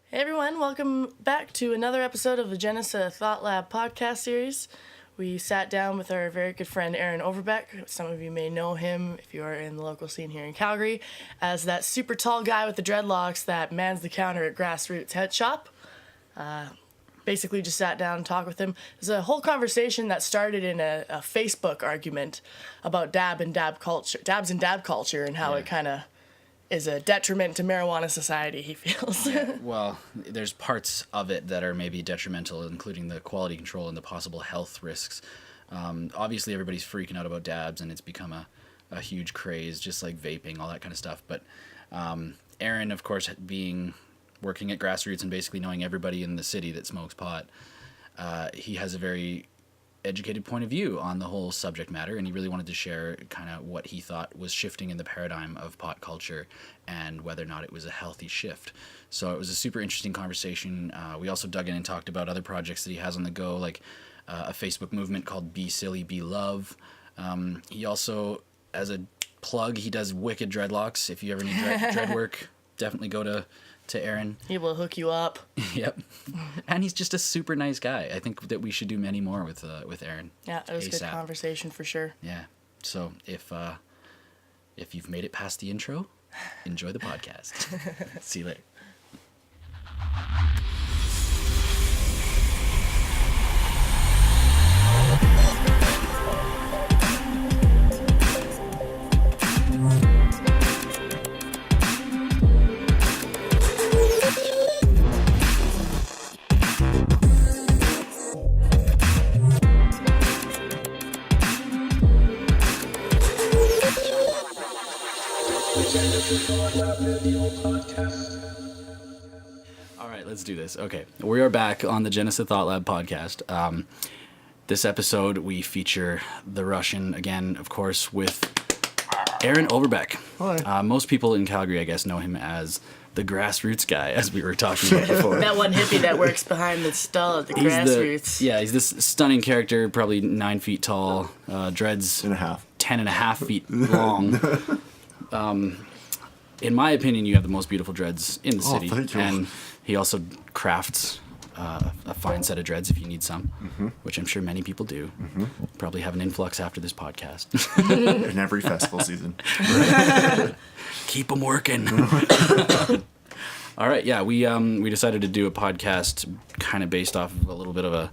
Hey everyone, welcome back to another episode of the Genesa ThoughtLab podcast series. We sat down with our very good friend Aaron Overbeck. Some of you may know him if you are in the local scene here in Calgary as that super tall guy with the dreadlocks that mans the counter at Grassroots Hemp shop. Basically just sat down and talked with him. There's a whole conversation that started in a Facebook argument about dabs and dab culture and how it kind of is a detriment to marijuana society, he feels. Well, there's parts of it that are maybe detrimental, including the quality control and the possible health risks. Obviously, everybody's freaking out about dabs, and it's become a huge craze, just like vaping, all that kind of stuff. But Aaron, of course, working at Grassroots and basically knowing everybody in the city that smokes pot, he has a very educated point of view on the whole subject matter, and he really wanted to share kind of what he thought was shifting in the paradigm of pot culture and whether or not it was a healthy shift. So it was a super interesting conversation. We also dug in and talked about other projects that he has on the go, like a Facebook movement called Be Silly, Be Love. He also, as a plug, he does wicked dreadlocks. If you ever need dread work, definitely go to Aaron. He will hook you up. Yep. And he's just a super nice guy. I think that we should do many more with Aaron. Yeah, it was a good conversation for sure. Yeah. So if you've made it past the intro, enjoy the podcast. See you later. All right, let's do this. Okay, we are back on the Genesa ThoughtLab podcast. This episode, we feature the Russian again, of course, with Aaron Overbeck. Hi. Most people in Calgary, I guess, know him as the Grassroots guy, as we were talking about before. That one hippie that works behind the stall at the Grassroots. He's this stunning character, probably 9 feet tall, dreads and a half. 10.5 feet long. In my opinion, you have the most beautiful dreads in the city. Thank you. And he also crafts a fine set of dreads if you need some, which I'm sure many people do. Probably have an influx after this podcast. In every festival season. Keep them working. All right, yeah, we decided to do a podcast kind of based off of a little bit of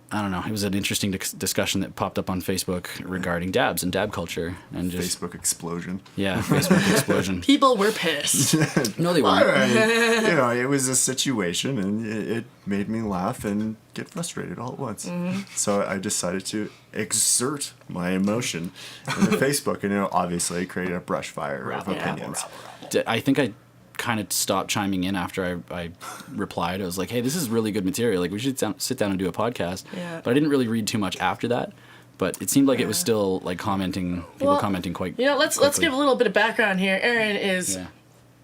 I don't know. It was an interesting discussion that popped up on Facebook regarding dabs and dab culture and just Facebook explosion. Yeah, Facebook explosion. People were pissed. No, they weren't. It was a situation, and it made me laugh and get frustrated all at once. So I decided to exert my emotion in the Facebook, and obviously it created a brush fire of opinions. I think I kind of stopped chiming in after I replied. I was like, hey, this is really good material. Like, we should sit down and do a podcast. Yeah. But I didn't really read too much after that. But it seemed like it was still like people commenting quite. Let's give a little bit of background here. Aaron is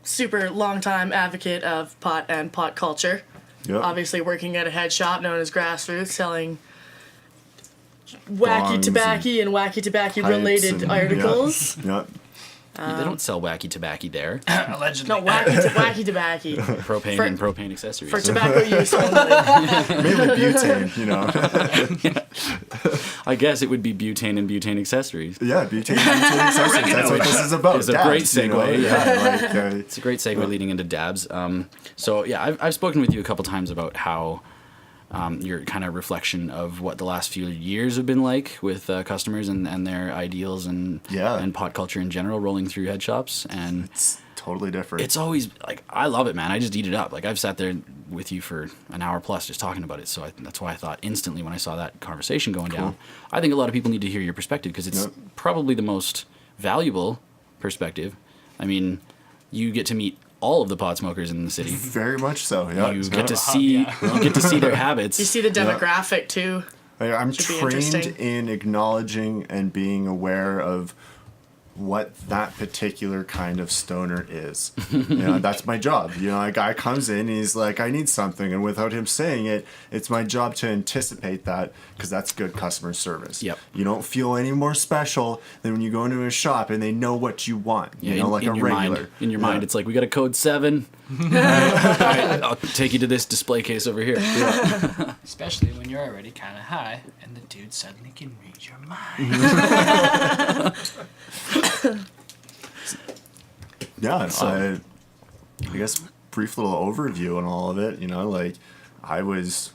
super long time advocate of pot and pot culture. Yep. Obviously working at a head shop known as Grassroots, selling wacky Bongs tobacco and wacky tobacco related articles. Yep. They don't sell wacky tobacco there. Allegedly. No, wacky tobacco. Propane and propane accessories. For tobacco use only. Mainly butane, I guess it would be butane and butane accessories. Yeah, butane and butane accessories. That's what this is about. It's a great segue. It's a great segue leading into dabs. I've spoken with you a couple times about how your kind of reflection of what the last few years have been like with customers and their ideals and pot culture in general rolling through head shops. And it's totally different. It's always like, I love it, man. I just eat it up. Like, I've sat there with you for an hour plus just talking about it. So that's why I thought instantly when I saw that conversation going down, I think a lot of people need to hear your perspective because it's probably the most valuable perspective. I mean, you get to meet all of the pot smokers in the city. Very much so. Yeah, you get to see their habits. You see the demographic too. I'm trained in acknowledging and being aware of what that particular kind of stoner is. That's my job. A guy comes in and he's like, I need something, and without him saying it, it's my job to anticipate that, because that's good customer service. Yep. You don't feel any more special than when you go into a shop and they know what you want. Like a regular. In your mind, it's like, we got a code 7. I'll take you to this display case over here. Yeah. Especially when you're already kind of high and the dude suddenly can read your mind. Yeah, So- I guess brief little overview on all of it. You know, like I was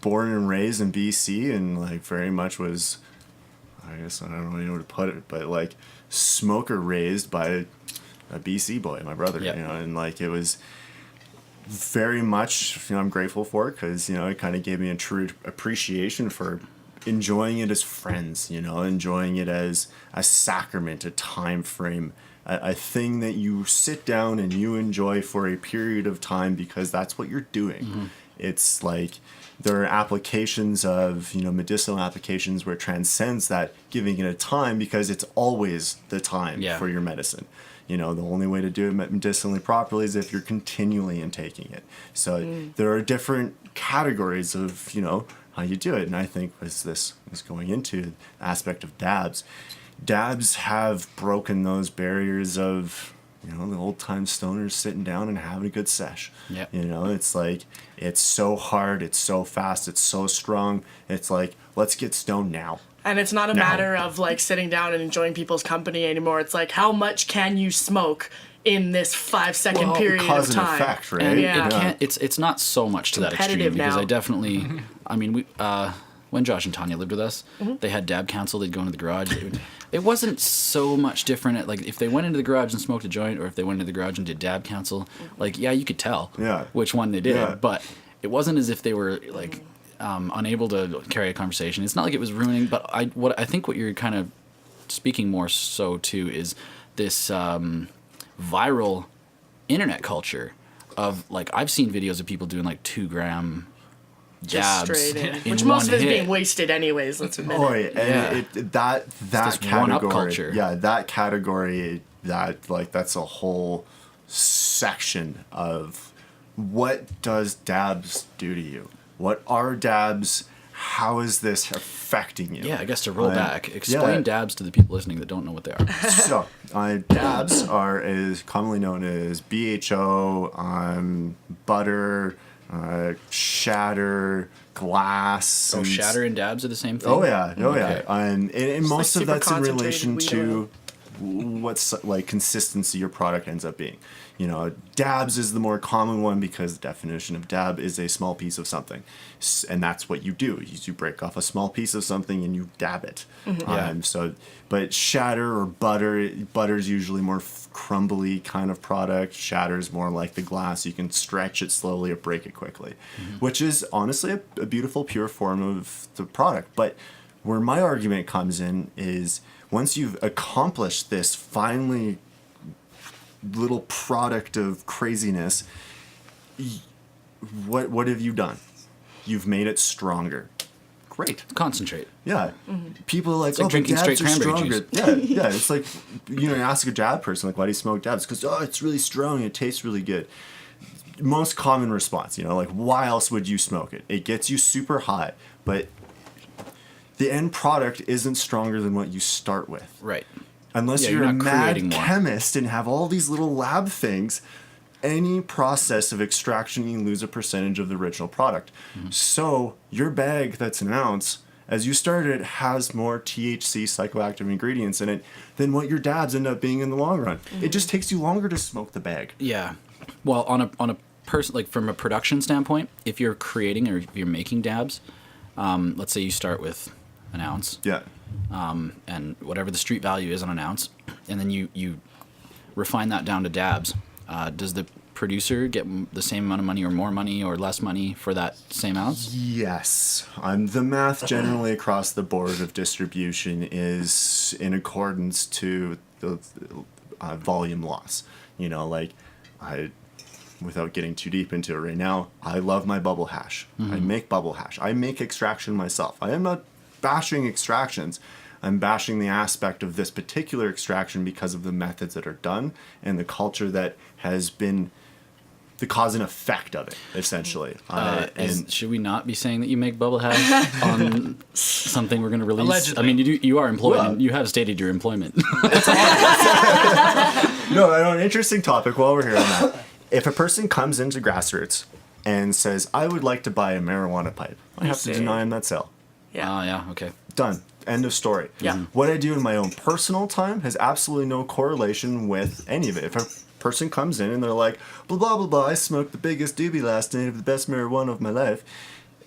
born and raised in BC, and like very much was, I guess I don't really know where to put it, but like smoker raised by a BC boy, my brother. Yep. You know, and like it was very much, you know, I'm grateful for it because, you know, it kind of gave me a true appreciation for enjoying it as friends, you know, enjoying it as a sacrament, a time frame, a thing that you sit down and you enjoy for a period of time because that's what you're doing. Mm-hmm. It's like there are applications of, you know, medicinal applications where it transcends that giving it a time because it's always the time for your medicine. You know, the only way to do it medicinally properly is if you're continually intaking it. So there are different categories of, you know, how you do it. And I think as this is going into the aspect of dabs, dabs have broken those barriers of, you know, the old time stoners sitting down and having a good sesh. Yep. You know, it's like, it's so hard, it's so fast, it's so strong. It's like, let's get stoned now. And it's not a matter of like sitting down and enjoying people's company anymore. It's like, how much can you smoke in this 5-second period cause of and time? effect, right? And Yeah. it can't, it's not so much to that extreme Competitive because now. I definitely, I mean, we when Josh and Tanya lived with us, they had dab council. They'd go into the garage. It wasn't so much different. Like if they went into the garage and smoked a joint, or if they went into the garage and did dab council, like you could tell which one they did. But it wasn't as if they were like unable to carry a conversation. It's not like it was ruining. But I think what you're kind of speaking more so to is this viral internet culture of like I've seen videos of people doing like 2 gram Just dabs straight in. in Which most one of it is hit. being wasted anyways, let's admit Oh, it. yeah. And that this one-up category, culture. yeah, that category, that like that's a whole section of what does dabs do to you? What are dabs? How is this affecting you? Yeah, I guess to roll back, explain dabs to the people listening that don't know what they are. So, dabs is commonly known as BHO, butter, shatter, glass. So shatter and dabs are the same thing? Oh yeah, Okay. And most like of that's in super relation concentrated to what's like consistency your product ends up being. You know, dabs is the more common one because the definition of dab is a small piece of something, and that's what you do. You break off a small piece of something and you dab it. But shatter or butter's usually more crumbly kind of product. Shatter's more like the glass. You can stretch it slowly or break it quickly, which is honestly a beautiful, pure form of the product. But where my argument comes in is once you've accomplished this finally little product of craziness, what have you done? You've made it stronger. Great. Concentrate. Yeah. People are like, like drinking straight dabs are cranberry stronger. Yeah. It's like, you know, you ask a dab person, like, why do you smoke dabs? Because, it's really strong and it tastes really good. Most common response, you know, like, why else would you smoke it? It gets you super high, but the end product isn't stronger than what you start with. Right. Unless Yeah, you're a you're not creating mad more. chemist and have all these little lab things, any process of extraction, you lose a percentage of the original product. So your bag that's an ounce, as you started, has more THC psychoactive ingredients in it than what your dabs end up being in the long run. It just takes you longer to smoke the bag. Yeah. Well, on a person, like from a production standpoint, if you're creating or if you're making dabs, let's say you start with an ounce. Yeah. And whatever the street value is on an ounce, and then you refine that down to dabs. Does the producer get the same amount of money or more money or less money for that same ounce? Yes. The math generally across the board of distribution is in accordance to the volume loss. You know, like without getting too deep into it right now, I love my bubble hash. I make bubble hash. I make extraction myself. I am not bashing extractions. I'm bashing the aspect of this particular extraction because of the methods that are done and the culture that has been the cause and effect of it, essentially. Should we not be saying that you make bubble hash on something we're going to release? Allegedly. I mean, you are employed, Well, and you have stated your employment. No, an interesting topic while we're here on that if a person comes into Grassroots and says, I would like to buy a marijuana pipe, I have to deny him that sale. Yeah. Yeah, okay. Done. End of story. Yeah. What I do in my own personal time has absolutely no correlation with any of it. If a person comes in and they're like, blah, blah, blah, blah, I smoked the biggest doobie last night of the best marijuana of my life,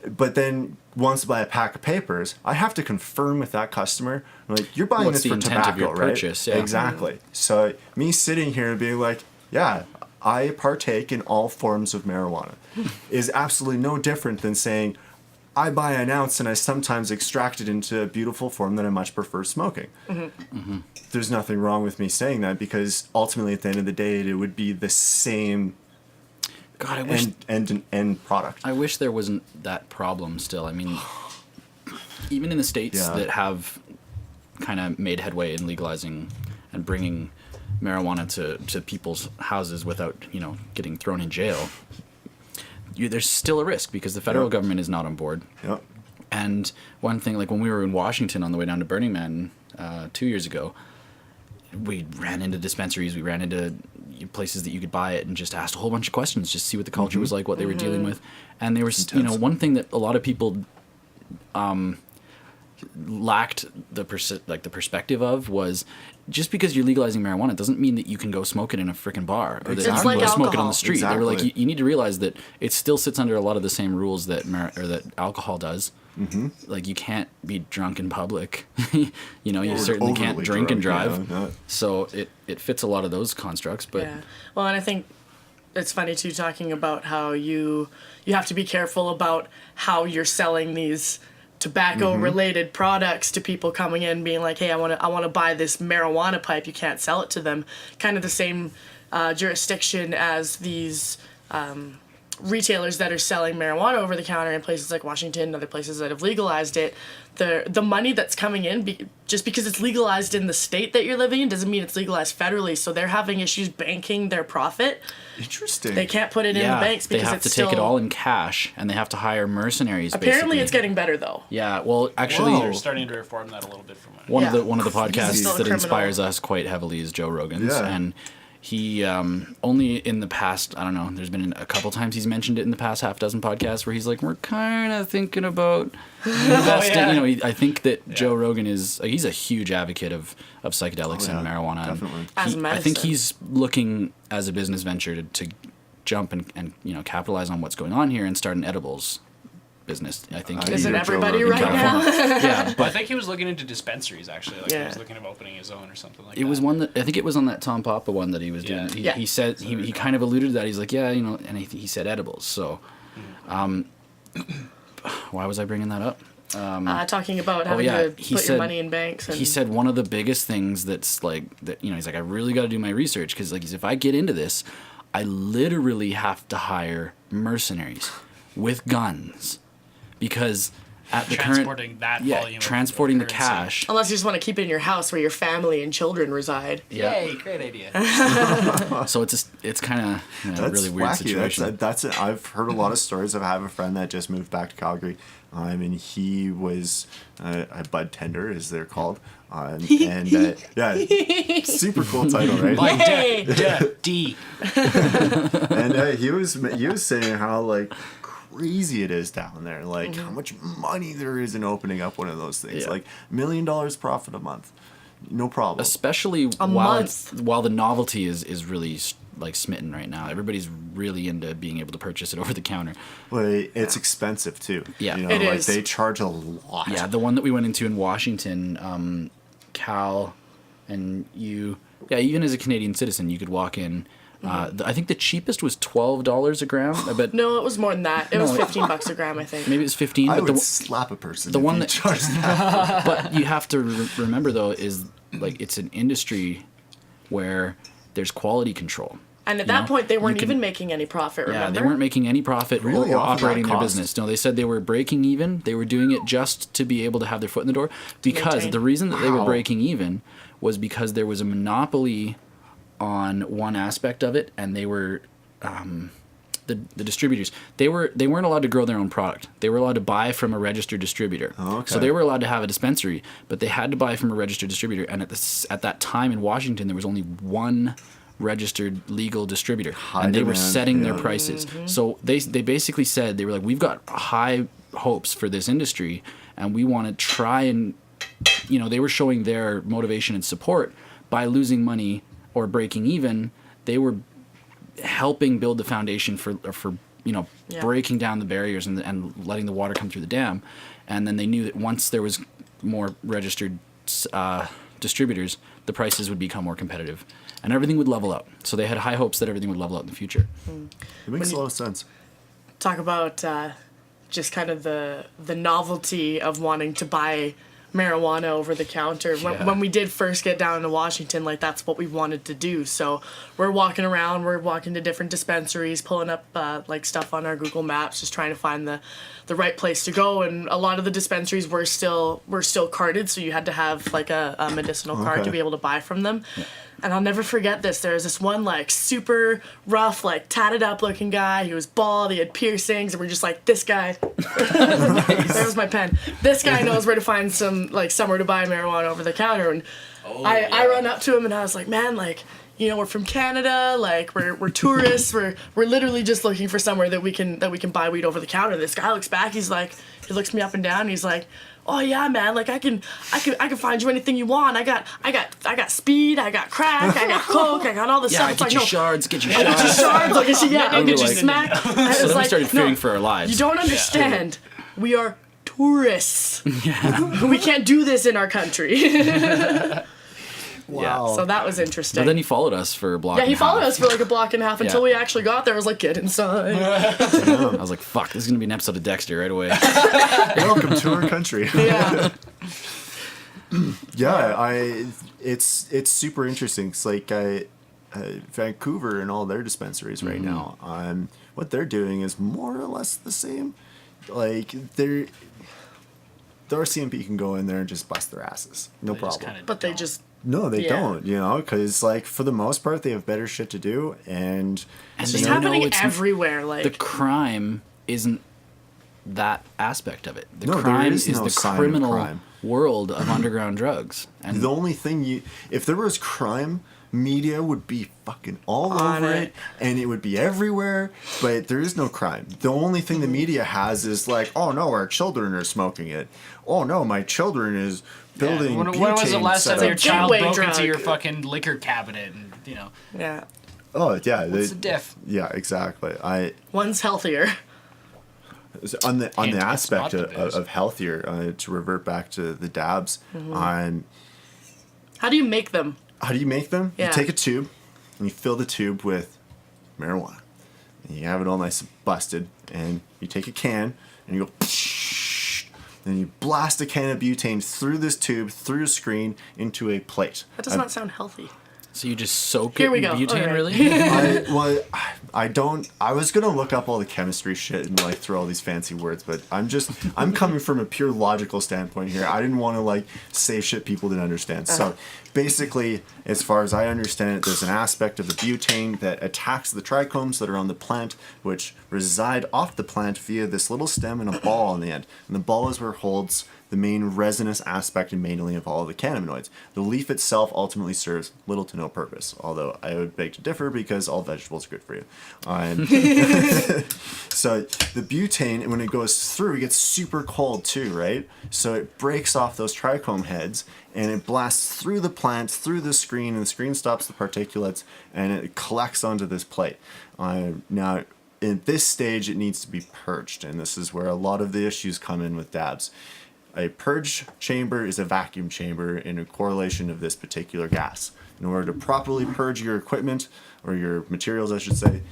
but then wants to buy a pack of papers, I have to confirm with that customer, like, you're buying What's this the for intent of tobacco, your right? purchase? Yeah. Exactly. So me sitting here and being like, yeah, I partake in all forms of marijuana is absolutely no different than saying, I buy an ounce and I sometimes extract it into a beautiful form that I much prefer smoking. There's nothing wrong with me saying that, because ultimately at the end of the day, it would be the same God, I wish end product. I wish there wasn't that problem still. I mean, even in the states that have kind of made headway in legalizing and bringing marijuana to people's houses without, getting thrown in jail, there's still a risk because the federal government is not on board. Yep. And one thing, like when we were in Washington on the way down to Burning Man 2 years ago, we ran into dispensaries, we ran into places that you could buy it, and just asked a whole bunch of questions, just see what the culture was like, what they were dealing with. And there was, one thing that a lot of people lacked the perspective of was, just because you're legalizing marijuana doesn't mean that you can go smoke it in a freaking bar or that you can like go smoke it on alcohol. the street. They were like, you need to realize that it still sits under a lot of the same rules that that alcohol does. Like, you can't be drunk in public. You certainly can't Overly drink and drunk, drive. So it fits a lot of those constructs. But Yeah. Well, and I think it's funny too, talking about how you have to be careful about how you're selling these tobacco related products to people coming in being like, hey, I want to buy this marijuana pipe. You can't sell it to them. Kind of the same jurisdiction as these retailers that are selling marijuana over the counter in places like Washington and other places that have legalized it. The money that's coming in, just because it's legalized in the state that you're living in doesn't mean it's legalized federally. So they're having issues banking their profit. Interesting. They can't put it in the banks because they have it's to still, take it all in cash, and they have to hire mercenaries. Apparently, basically. it's getting better though. Yeah, well, actually, They're starting to reform that a little bit from what one of the Because it's podcasts still a that criminal. inspires us quite heavily is Joe Rogan's, Yeah. and he only in the past, I don't know, there's been a couple times he's mentioned it in the past half dozen podcasts where he's like, we're kind of thinking about investing. I think that Joe Rogan he's a huge advocate of psychedelics and marijuana. Definitely. As And I think medicine. he's looking as a business venture to jump and capitalize on what's going on here and start an edibles business. I think Isn't Joe everybody Rogan right now? yeah, I but think he was looking into dispensaries actually. Like he Yeah. was looking at opening his own or something like it that. was one that I think it was on that Tom Papa one that he was doing. Yeah. He said he kind of alluded to that. He's like, and he said edibles. So, why was I bringing that up? Talking about having to he put said- your money in banks. And He said one of the biggest things that's like that. He's like, I really got to do my research because if I get into this, I literally have to hire mercenaries with guns because at the transporting current that volume of transporting the currency. cash. unless you just want to keep it in your house where your family and children reside. Yay, great idea. So it's kind of That's really weird wacky. situation. That's it. I've heard a lot of stories. I have a friend that just moved back to Calgary. And he was a bud tender, as they're called. Super cool title, right? Like Yay! D. And he was saying how like crazy it is down there, like how much money there is in opening up one of those things, Yeah. like $1 million profit a month, no problem. Especially while month. while the novelty is really like smitten right now. Everybody's really into being able to purchase it over the counter. But it's expensive too. Yeah. It like is. they charge a lot. Yeah, the one that we went into in Washington, Cal, and you. Yeah, even as a Canadian citizen, you could walk in. I think the cheapest was $12 a gram. I bet No, it was more than that. It was $15 a gram, I think. maybe it was 15. I But would slap a person. the if one you that- charged that. but you have to remember though is like it's an industry where there's quality control. And at You that know, point, they weren't you can- even making any profit, Yeah, remember? they weren't making any profit Really? or Off of that operating their cost? business. No, they said they were breaking even. They were doing it just to be able to have their foot in the door. Because maintain. the reason that they were Wow. breaking even was because there was a monopoly on one aspect of it, and they were the distributors. They weren't allowed to grow their own product. They were allowed to buy from a registered distributor. Oh, okay. So they were allowed to have a dispensary, but they had to buy from a registered distributor. And at that time in Washington, there was only one registered legal distributor, High and they were demand, setting their yeah. prices. So they basically said, they were like, we've got high hopes for this industry, and we want to try and, you know, they were showing their motivation and support by losing money or breaking even. They were helping build the foundation for you know, breaking down the barriers and letting the water come through the dam. And then they knew that once there was more registered distributors, the prices would become more competitive and everything would level out. So they had high hopes that everything would level out in the future. It makes a lot of sense. Talk about just kind of the novelty of wanting to buy marijuana over the counter. When we did first get down to Washington, like, that's what we wanted to do. So we're walking around, we're walking to different dispensaries, pulling up like stuff on our Google Maps, just trying to find the right place to go. And a lot of the dispensaries were still carded, so you had to have like a medicinal card to be able to buy from them. Yeah. And I'll never forget this. There was this one, like, super rough, like, tatted up looking guy. He was bald, he had piercings, and we're just like, this guy. There was my pen. This guy knows where to find somewhere to buy marijuana over the counter. And I run up to him and I was like, man, like, you know, we're from Canada, like, we're tourists, we're literally just looking for somewhere that we can buy weed over the counter. This guy looks back, he looks me up and down, and he's like, oh yeah, man, like, I can find you anything you want. I got speed, I got crack, I got coke, I got all this stuff. Get your shards. Get your shards. Like, I'll get you smack. So then we started fearing for our lives. You don't understand. We are tourists. We can't do this in our country. Wow. So that was interesting. But then he followed us for a block. Yeah, he followed us for like a block and a half until we actually got there. I was like, get inside. I was like, fuck, this is gonna be an episode of Dexter right away. Welcome to our country. Yeah. It's super interesting. It's like Vancouver and all their dispensaries right now. What they're doing is more or less the same. Like, the RCMP can go in there and just bust their asses, no problem. But they just. No, they don't, you know, because, like, for the most part, they have better shit to do, and it's just happening everywhere. Like, the crime isn't that aspect of it. The no, crime is no the criminal world of underground drugs. And the only thing if there was crime, media would be fucking all over it, and it would be everywhere, but there is no crime. The only thing the media has is like, oh no, our children are smoking it. Oh no, my children is building butane. When was the last time your child broke drug into your fucking liquor cabinet and, you know? Yeah. Oh yeah. What's the diff? Yeah, exactly. One's healthier. On the aspect of healthier, to revert back to the dabs, How do you make them? How do you make them? Yeah. You take a tube, and you fill the tube with marijuana. And you have it all nice and busted, and you take a can, and you go, and you blast a can of butane through this tube, through a screen, into a plate. That does not sound healthy. so you just soak Here it we in go. butane, Okay. really? I was gonna look up all the chemistry shit and like throw all these fancy words, but I'm coming from a pure logical standpoint here. I didn't want to like say shit people didn't understand. So basically, as far as I understand it, there's an aspect of the butane that attacks the trichomes that are on the plant, which reside off the plant via this little stem and a ball on the end. And the ball is where it holds the main resinous aspect and mainly of all of the cannabinoids. The leaf itself ultimately serves little to no purpose, although I would beg to differ because all vegetables are good for you. So the butane, when it goes through, it gets super cold too, right? So it breaks off those trichome heads and it blasts through the plant, through the screen, and the screen stops the particulates and it collects onto this plate. Now, in this stage, it needs to be purged, and this is where a lot of the issues come in with dabs. A purge chamber is a vacuum chamber in a correlation of this particular gas. In order to properly purge your equipment, or your materials, I should say,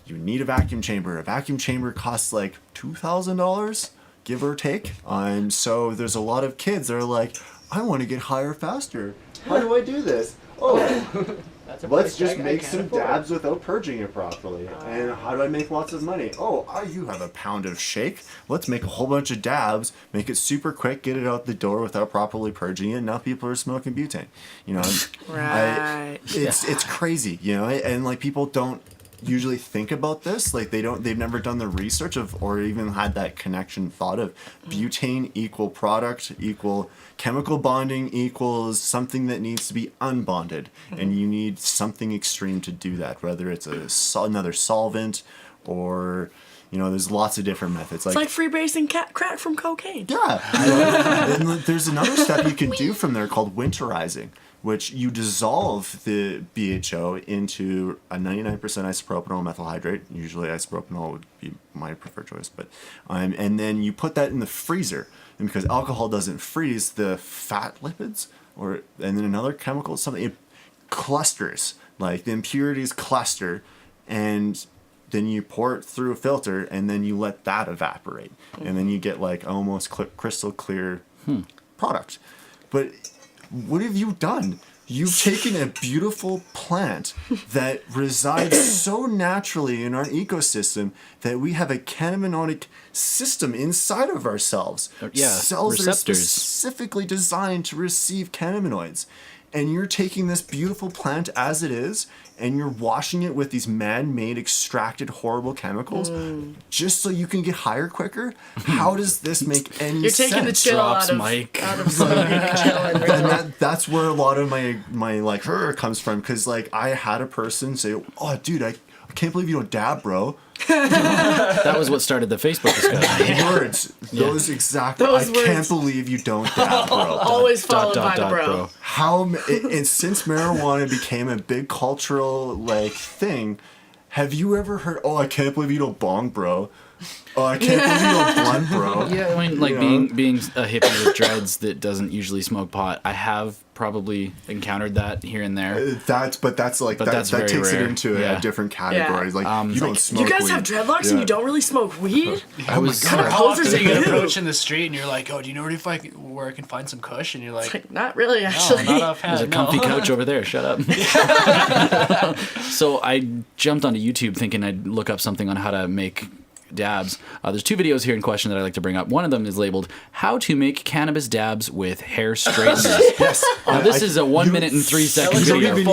you need a vacuum chamber. A vacuum chamber costs like $2,000, give or take. So there's a lot of kids that are like, I want to get higher faster. How do I do this? Oh, let's just make some dabs without purging it properly. And how do I make lots of money? Oh, you have a pound of shake. Let's make a whole bunch of dabs, make it super quick, get it out the door without properly purging it. Now people are smoking butane. You know, Right. it's crazy. You know, and like people don't usually think about this. Like they've never done the research of or even had that connection thought of butane equal product equal chemical bonding equals something that needs to be unbonded, and you need something extreme to do that, whether it's another solvent or there's lots of different methods. It's like freebasing crack from cocaine. Yeah. And there's another step you can do from there called winterizing, which you dissolve the BHO into a 99% isopropanol methyl hydrate. Usually isopropanol would be my preferred choice, but and then you put that in the freezer. And because alcohol doesn't freeze the fat lipids, and then another chemical, something, it clusters, like the impurities cluster, and then you pour it through a filter, and then you let that evaporate, and then you get like almost crystal clear product. But what have you done? You've taken a beautiful plant that resides so naturally in our ecosystem that we have a cannabinoid system inside of ourselves. Cells that are specifically designed to receive cannabinoids. And you're taking this beautiful plant as it is, and you're washing it with these man-made, extracted, horrible chemicals just so you can get higher quicker? How does this make any sense? You're taking the chill out of smoking and chilling. And that's where a lot of my like comes from, because like I had a person say, "Oh, dude, I can't believe you don't dab, bro." That was what started the Facebook discussion. Words. Those exact. I can't believe you don't dab, bro. Always followed by the bro. And since marijuana became a big cultural like thing, have you ever heard? Oh, I can't believe you don't bong, bro. Oh, I can't believe you don't blunt, bro. Yeah, I mean, like being a hippie with dreads that doesn't usually smoke pot, I have probably encountered that here and there. That's that takes rare. it into a different category. Yeah. Like you don't smoke. You guys weed. have dreadlocks and you don't really smoke weed? Oh my god! How often do you get approached in the street and you're like, "Oh, do you know where I can find some kush?" And you're like, not really, actually. No, not offhand. There's a comfy couch over there. Shut up. So I jumped onto YouTube thinking I'd look up something on how to make dabs. There's two videos here in question that I like to bring up. One of them is labeled "How to Make Cannabis Dabs with Hair Straighteners." Yes. Now, this is a 1 minute and 3 second video. You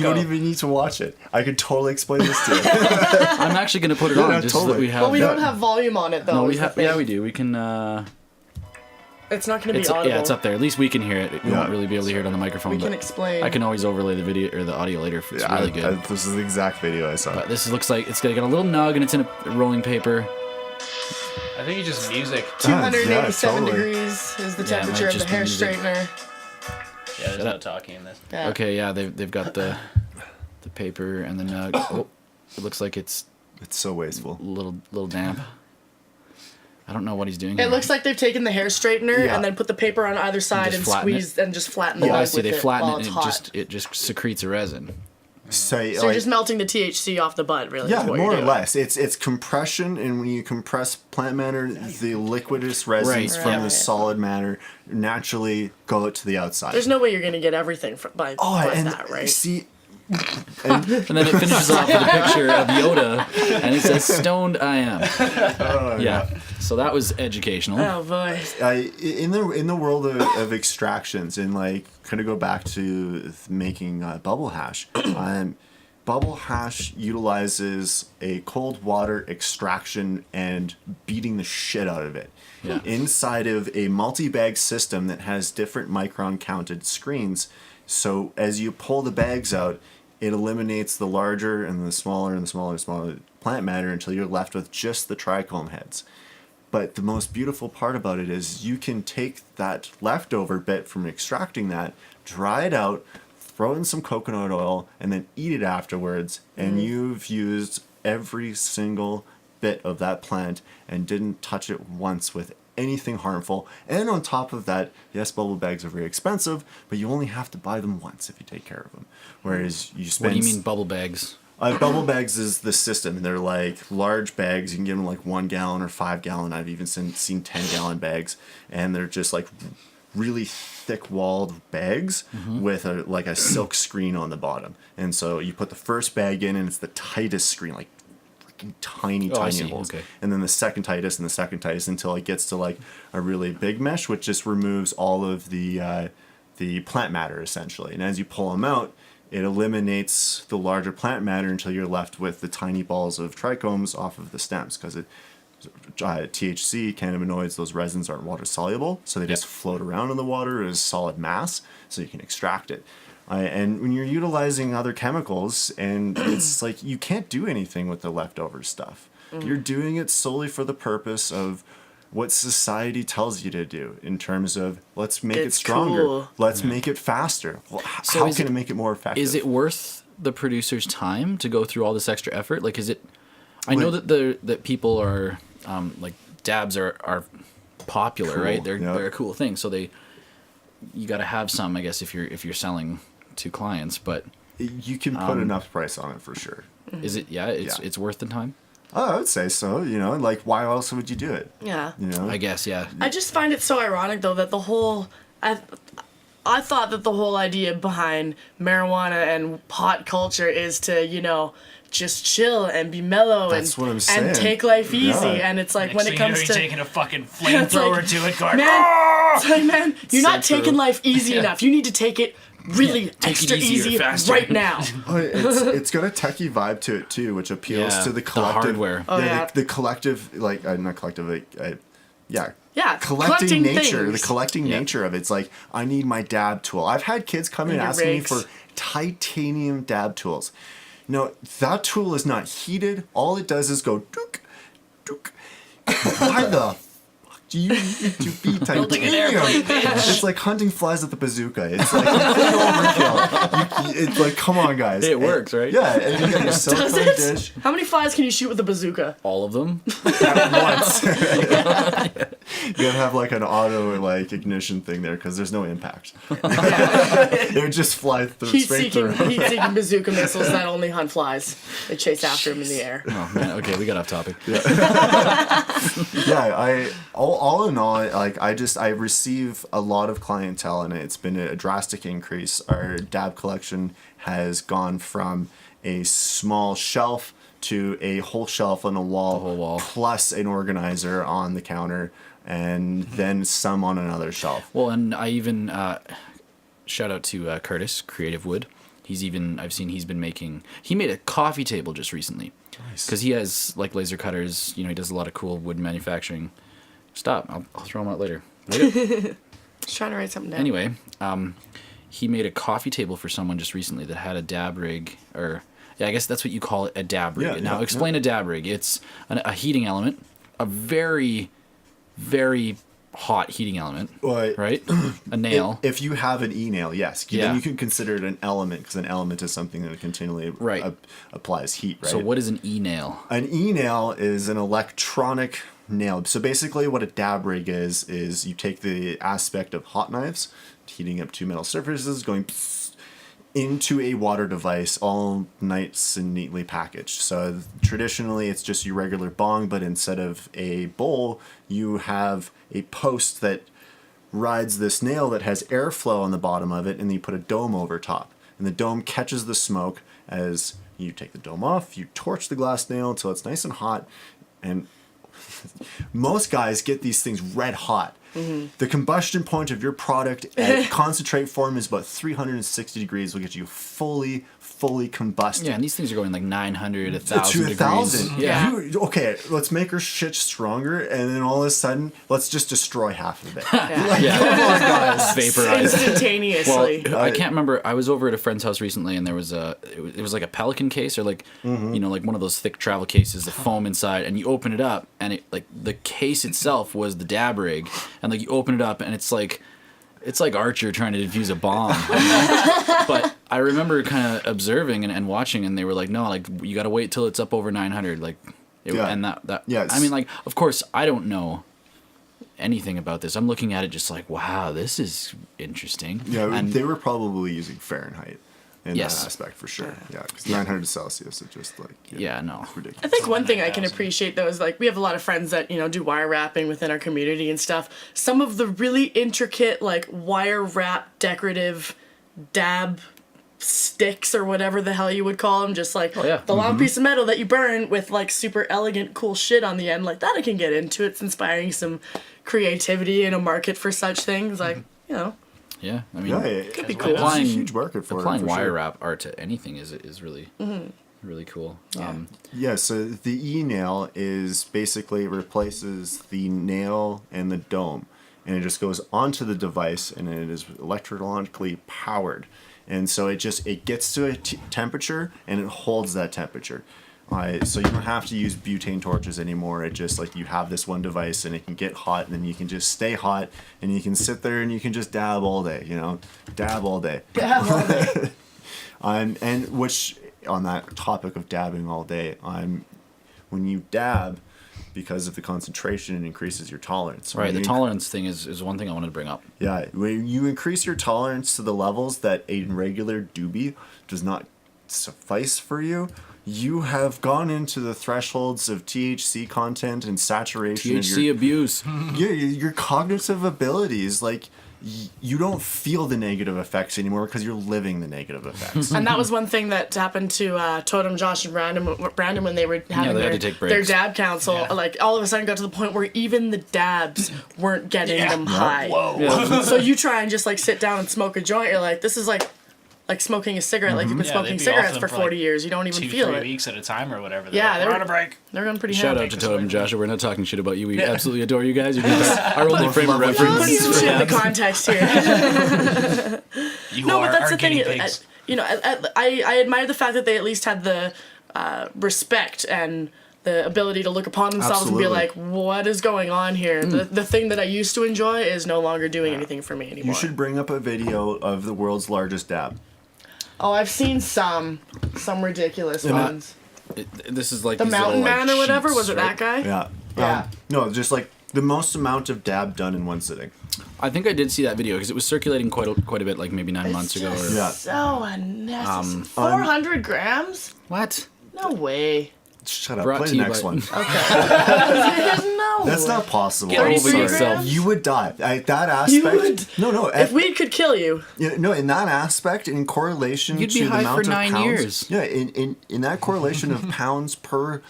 don't even need to watch it. I could totally explain this to you. I'm actually going to put it on just so that we have. Well, we don't have volume on it, though. No, we have. Yeah, we do. We can. It's not going to be audible. Yeah, it's up there. At least we can hear it. We won't really be able to hear it on the microphone. We can explain. I can always overlay the video or the audio later if it's really good. This is the exact video I saw. But this looks like it's got a little nug and it's in a rolling paper. I think it's just music. 287 degrees is the temperature of the hair straightener. Yeah, there's no talking in this. Yeah. Okay, yeah, they've got the paper and the nug. Oh, it looks like it's so wasteful. A little damp. I don't know what he's doing. It looks like they've taken the hair straightener and then put the paper on either side and squeezed and just flattened the I nug see. with They it flatten while it it's and hot. it just secretes a resin. So you're just melting the THC off the bud, really. Yeah, is what more you're or doing. less. It's compression, and when you compress plant matter, the liquidous resins from the solid matter naturally go out to the outside. There's no way you're going to get everything by that, right? See, and then it finishes off with a picture of Yoda, and it says "Stoned I am." Yeah. So that was educational. Oh boy. In the world of extractions, and like kind of go back to making bubble hash. Bubble hash utilizes a cold water extraction and beating the shit out of it. Yeah. Inside of a multi-bag system that has different micron counted screens. So as you pull the bags out, it eliminates the larger and the smaller and the smaller plant matter until you're left with just the trichome heads. But the most beautiful part about it is you can take that leftover bit from extracting that, dry it out, throw in some coconut oil, and then eat it afterwards. And you've used every single bit of that plant and didn't touch it once with anything harmful. And on top of that, yes, bubble bags are very expensive, but you only have to buy them once if you take care of them. Whereas you spend... What do you mean bubble bags? Bubble bags is the system. They're like large bags. You can get them like 1 gallon or 5 gallon. I've even seen 10-gallon bags, and they're just like really thick-walled bags with a silk screen on the bottom. And so you put the first bag in, and it's the tightest screen, like freaking tiny holes. Okay. And then the second tightest and the second tightest until it gets to like a really big mesh, which just removes all of the plant matter essentially. And as you pull them out, it eliminates the larger plant matter until you're left with the tiny balls of trichomes off of the stems, because THC, cannabinoids, those resins aren't water soluble, so they just float around in the water as solid mass, so you can extract it. And when you're utilizing other chemicals, and it's like you can't do anything with the leftover stuff. You're doing it solely for the purpose of what society tells you to do in terms of let's make it stronger, cool. let's make it faster. Well, So how can it make it more effective? Is it worth the producer's time to go through all this extra effort? Like, is it? I know that people are like dabs are popular, Cool. right? They're Yep. they're a cool thing. So you got to have some, I guess, if you're selling to clients. But You can put enough price on it for sure. is it? Yeah, it's worth the time. Oh, I would say so. You know, like why else would you do it? Yeah. You know, I guess, yeah. I just find it so ironic though that the whole I thought that the whole idea behind marijuana and pot culture is to, you know, just chill and be mellow That's what I'm saying. and take life easy. Yeah. And it's like Next when thing it you know, comes you're to taking a fucking It's flamethrower like, to it, going, man, it's like, man, you're not So taking true. life easy enough. You need to take it really take it extra easier, easy faster. right now. Oh, it's got a techie vibe to it too, which appeals Yeah, to the the collective hardware. Oh, yeah. the collective, like not collective, yeah, Yeah, collecting collecting nature, things. the collecting Yeah. nature of it. It's like I need my dab tool. I've had kids come in Need your asking me rigs. for titanium dab tools. No, that tool is not heated. All it does is go dook, dook. Why the fuck do you need to be Building an titanium? airplane, bitch. It's like hunting flies at the bazooka. It's like complete overkill. It's like, come on, guys. It works, right? Yeah, and you got your silicone it? dish How many flies can you shoot with a bazooka? All of them. at once. You gotta have like an auto like ignition thing there because there's no impact. It would just fly straight through. Heat-seeking bazooka missiles that only hunt flies. They chase after them in the air. Oh man. Okay, we got off topic. Yeah, all in all, like I receive a lot of clientele, and it's been a drastic increase. Our dab collection has gone from a small shelf to a whole shelf on a wall, whole wall. plus an organizer on the counter, and then some on another shelf. Well, and I even shout out to Curtis, Creative Wood. I've seen he's made a coffee table just recently. Nice. Because he has like laser cutters, you know, he does a lot of cool wood manufacturing. Stop, I'll throw him out later. Just trying to write something down. Anyway, he made a coffee table for someone just recently that had a dab rig, or yeah, I guess that's what you call it, a dab rig. Yeah, Now yeah, explain a dab rig. It's a heating element, a very, very hot heating element, Well, right? A nail. If you have an e-nail, yes, Yeah. then you can consider it an element, because an element is something that continually Right. applies heat, right? So what is an e-nail? An e-nail is an electronic nail. So basically what a dab rig is you take the aspect of hot knives, heating up two metal surfaces, going into a water device, all nice and neatly packaged. So traditionally it's just your regular bong, but instead of a bowl, you have a post that rides this nail that has airflow on the bottom of it, and then you put a dome over top. And the dome catches the smoke as you take the dome off, you torch the glass nail until it's nice and hot, and most guys get these things red hot. Mm-hmm. The combustion point of your product at concentrate form is about 360 degrees. Will get you fully combusted. Yeah, and these things are going like 900, 1,000 To degrees. 1,000. Yeah. Okay, let's make our shit stronger, and then all of a sudden, let's just destroy half of it. Yeah. Come on, guys. Vaporized. Instantaneously. Well, I can't remember. I was over at a friend's house recently, and there was it was like a Pelican case, or like you know, like one of those thick travel cases, the foam inside, and you open it up, and it like the case itself was the dab rig, and like you open it up, and it's like Archer trying to defuse a bomb. You know? But I remember kind of observing and watching, and they were like, no, like you got to wait till it's up over 900, like, Yeah. and that Yeah, I mean, like, of course, I don't know anything about this. I'm looking at it just like, wow, this is interesting. Yeah, and they were probably using Fahrenheit in Yes. that aspect for sure. Yeah, because 900 Celsius is just like yeah, no. it's ridiculous. I think one thing I can 9,000. appreciate though is like we have a lot of friends that, you know, do wire wrapping within our community and stuff. Some of the really intricate like wire wrap decorative dab sticks or whatever the hell you would call them, just like Oh, yeah. the long piece of metal that you burn with like super elegant cool shit on the end, like that I can get into. It's inspiring some creativity and a market for such things, like, you know. Yeah, I mean, Yeah, it could be cool. There's a huge market for applying it. wire Sure. wrap art to anything is really really cool. Yeah. Yeah, so the e-nail is basically replaces the nail and the dome, and it just goes onto the device, and it is electrologically powered, and so it gets to a temperature and it holds that temperature. So you don't have to use butane torches anymore. It just like you have this one device and it can get hot, and then you can just stay hot, and you can sit there and you can just dab all day. Dab all day. Dab all day. And which on that topic of dabbing all day, when you dab, because of the concentration, it increases your tolerance. Right, When the you tolerance thing is one thing I wanted to bring up. Yeah, when you increase your tolerance to the levels that a regular doobie does not suffice for you, you have gone into the thresholds of THC content and saturation. THC abuse. Your cognitive abilities, like you don't feel the negative effects anymore because you're living the negative effects. And that was one thing that happened to Totem, Josh, and Brandon when they were having they had to take their breaks. dab council. Yeah. Like all of a sudden got to the point where even the dabs weren't getting them high. Whoa. So you try and just like sit down and smoke a joint. You're like, this is like smoking a cigarette. Like you've been Yeah, smoking they'd be off cigarettes them for for, 40 like, years. You don't even 2-3 feel it. weeks at a time or whatever. Yeah, They're they're- on a break. They're going pretty Shout heavy. out to Totem and Joshua. We're not talking shit about you. We absolutely adore you guys. You're just our only frame of Lovely Putting reference. some shit in the context here. You No, are but that's our the thing. guinea pigs. I admire the fact that they at least had the respect and the ability to look upon themselves Absolutely. and be like, what is going on here? The thing that I used to enjoy is no longer doing anything for me anymore. You should bring up a video of the world's largest dab. Oh, I've seen some ridiculous ones. This is like The these Mountain little, like, Man or whatever? sheets, Was it right? that guy? Yeah. Yeah. No, just like the most amount of dab done in one sitting. I think I did see that video because it was circulating quite a bit, like maybe 9 months It's ago. just Or, Yeah. so unnecessary. 400 grams? What? No way. Shut up. Brought Play to the you next by- one. There's no That's way. not possible. Get I'm over sorry. yourself. You would die. That aspect. would? No. If weed could kill you. No, in that aspect, in correlation You'd to be the high amount for of 9 pounds, years. Yeah, in that correlation of pounds per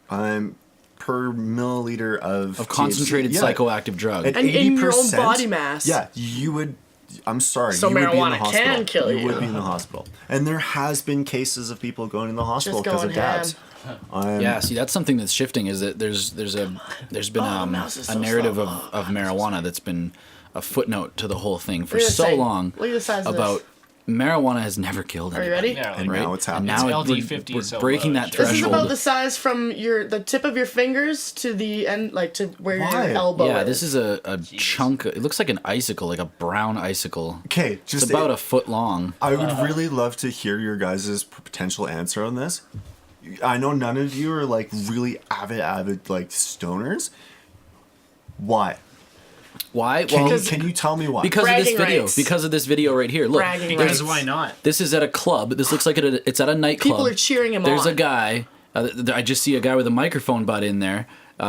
milliliter of THC, concentrated yeah, psychoactive drug. at And in your own 80%, body mass. Yeah, you would. I'm sorry. So you would be in marijuana the hospital. can kill you. would be in the hospital, and there has been cases of people going in the hospital Just because going of dabs. Yeah, see, that's something that's shifting. Is that there's been mouse is a so narrative slow. of marijuana that's been a footnote to the whole thing for Look at this so thing. long. Look at the size of about this. marijuana has never killed Are you anybody. ready? Yeah, And like, now it's And happening. now It's LD50 we're is so breaking low. that This is threshold. about the size from the tip of your fingers to the end, like to where Why? your elbow Yeah, is. this is a chunk. It looks like an icicle, like a brown icicle. Okay, just It's about a foot long. I would really love to hear your guys' potential answer on this. I know none of you are like really avid like stoners. Why? Why? Can, Well, you, can you tell me why? because of this Bragging video. rights. Because of this video right here. Look, Bragging there's- Because why not? this is at a club. This looks like it's at a nightclub. People are cheering him There's on. a guy. I just see a guy with a microphone butt in there.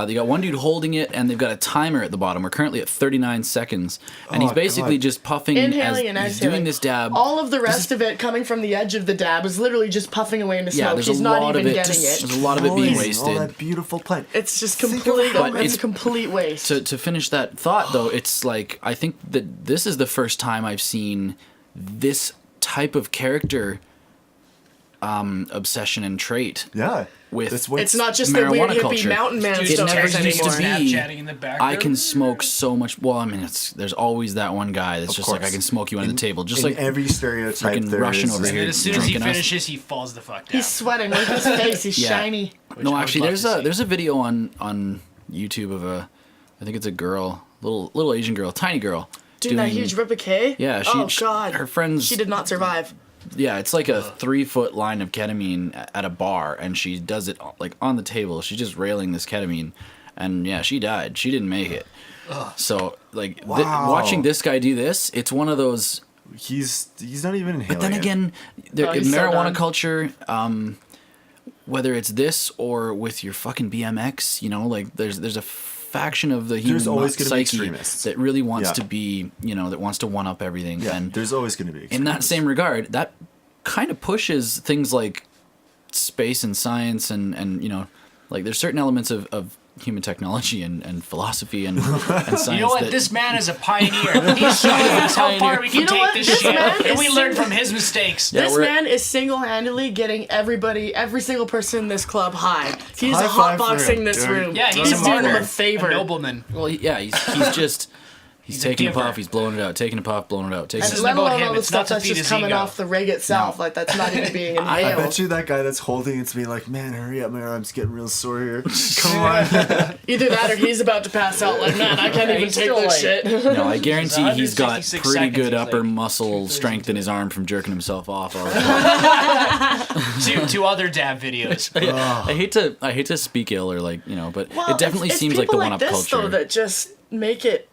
They got one dude holding it, and they've got a timer at the bottom. We're currently at 39 seconds, and he's Oh, basically God. just puffing Inhaling and as he's exhaling. doing this dab. All of the rest of it coming from the edge of the dab is literally just puffing away into Yeah, smoke. there's He's a not lot even of it. getting There's it. a lot of it being All wasted. that beautiful plant. It's just Think of complete. how It's it's- a complete waste. To finish that thought, though, it's like I think that this is the first time I've seen this type of character obsession and trait. Yeah. With- That's what It's not just the weird marijuana hippie culture. mountain man Dude, It stoners never texting used to anymore. be- Snapchatting in the background. I can smoke so much. Well, I mean, there's always that one guy that's Of just like I course. can smoke you under the table, just in like every stereotype freaking there Russian is. over And here. as soon as he Drunken us. finishes, he falls the fuck down. He's sweating. Look at his face. He's Yeah. shiny. Which No, I would actually, love there's to see. a video on YouTube of I think it's a girl, little Asian girl, tiny girl. Doing that huge ripicay? Yeah, Oh, God. her friends. She did not survive. Yeah, it's like a 3-foot line of ketamine at a bar, and she does it like on the table. She's just railing this ketamine, and yeah, she died. She didn't make it. So like Wow. watching this guy do this, it's one of those. He's not even inhaling But then it. again, Oh, he's so marijuana done. culture, whether it's this or with your fucking BMX, like there's a faction of the human always gonna be psyche extremists. that really wants Yeah. to be, that wants to one up everything. Yeah, And there's always going to be in that same regard, that kind of pushes things like space and science and like there's certain elements of human technology and philosophy and science. You know what? This man is a pioneer. He's showing us how far we can take this shit, and we learn from his mistakes. This man is single-handedly getting every single person in this club high. He's hotboxing this room. Yeah, he's doing them a favor. A nobleman. Well, he's taking a puff, he's blowing it out, taking a puff, blowing it out, taking And a let about alone him, all the it's stuff not to that's feed just his coming ego. off the rig itself. No. Like, that's not even being inhaled. I bet you that guy that's holding it's being like, man, hurry up, my arm's getting real sore here. Come on. Either that or he's about to pass out. Like, man, I can't even he's take still this like- shit. No, I guarantee he's got 166 pretty seconds, good he's upper like, muscle strength in his arm from jerking himself off all the time. Two other dab videos. I hate to speak ill or but Well, it definitely it's seems like the people one-up this, culture. though, that just make it.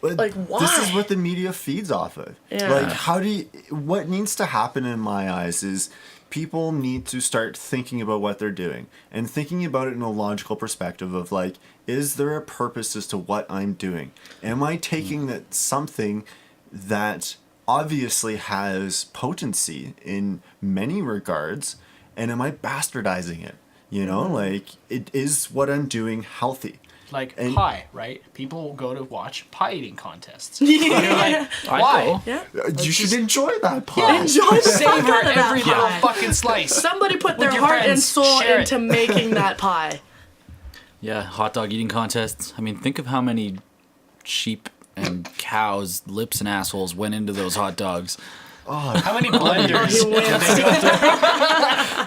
Like, why? This is what the media feeds off of. Yeah. Like, what needs to happen in my eyes is people need to start thinking about what they're doing and thinking about it in a logical perspective of like, is there a purpose as to what I'm doing? Am I taking that something that obviously has potency in many regards, and am I bastardizing it? Like, is what I'm doing healthy? Like And- pie, right? People go to watch pie eating contests. And you're like, why? Yeah. You should enjoy that pie. Enjoy the fuck Savor out of that every little pie. fucking slice. Somebody put their your heart and friends. soul Share it. into making that pie. Yeah, hot dog eating contests. I mean, think of how many sheep and cows' lips and assholes went into those hot dogs. How many blenders? He wins.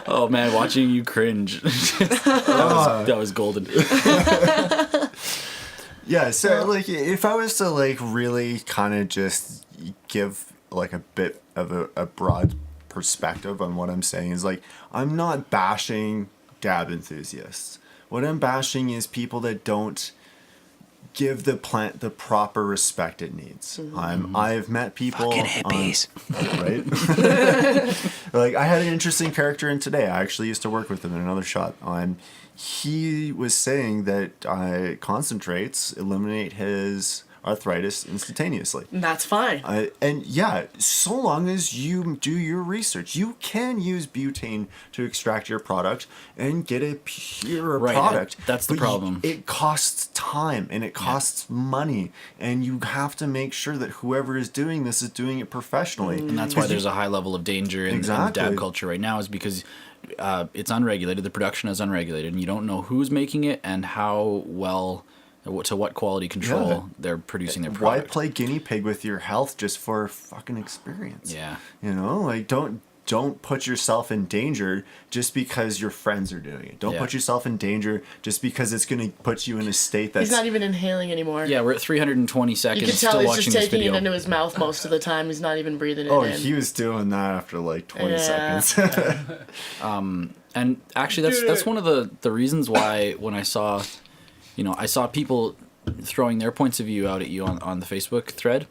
Oh man, watching you cringe. that was golden. Yeah, so like if I was to like really kind of just give like a bit of a broad perspective on what I'm saying is like I'm not bashing dab enthusiasts. What I'm bashing is people that don't give the plant the proper respect it needs. I've met people Fucking hippies. right? Like I had an interesting character in today. I actually used to work with him in another shot. He was saying that concentrates eliminate his arthritis instantaneously. And that's fine. And yeah, so long as you do your research, you can use butane to extract your product and get a pure Right, product. that's the But problem. It costs time and it costs money, and you have to make sure that whoever is doing this is doing it professionally. And that's why there's a high level of danger in Exactly. dab culture right now, is because it's unregulated. The production is unregulated, and you don't know who's making it and how well, to what quality control Yeah. they're producing their Why product. play guinea pig with your health just for fucking experience? Yeah. Like don't put yourself in danger just because your friends are doing it. Don't Yeah. put yourself in danger just because it's going to put you in a state that's He's not even inhaling anymore. Yeah, we're at 320 You seconds can tell still he's watching just this taking video. it into his mouth most of the time. He's not even breathing it Oh, in. he was doing that after like 20 Yeah. seconds. And actually, that's one of the reasons why when I saw people throwing their points of view out at you on the Facebook thread,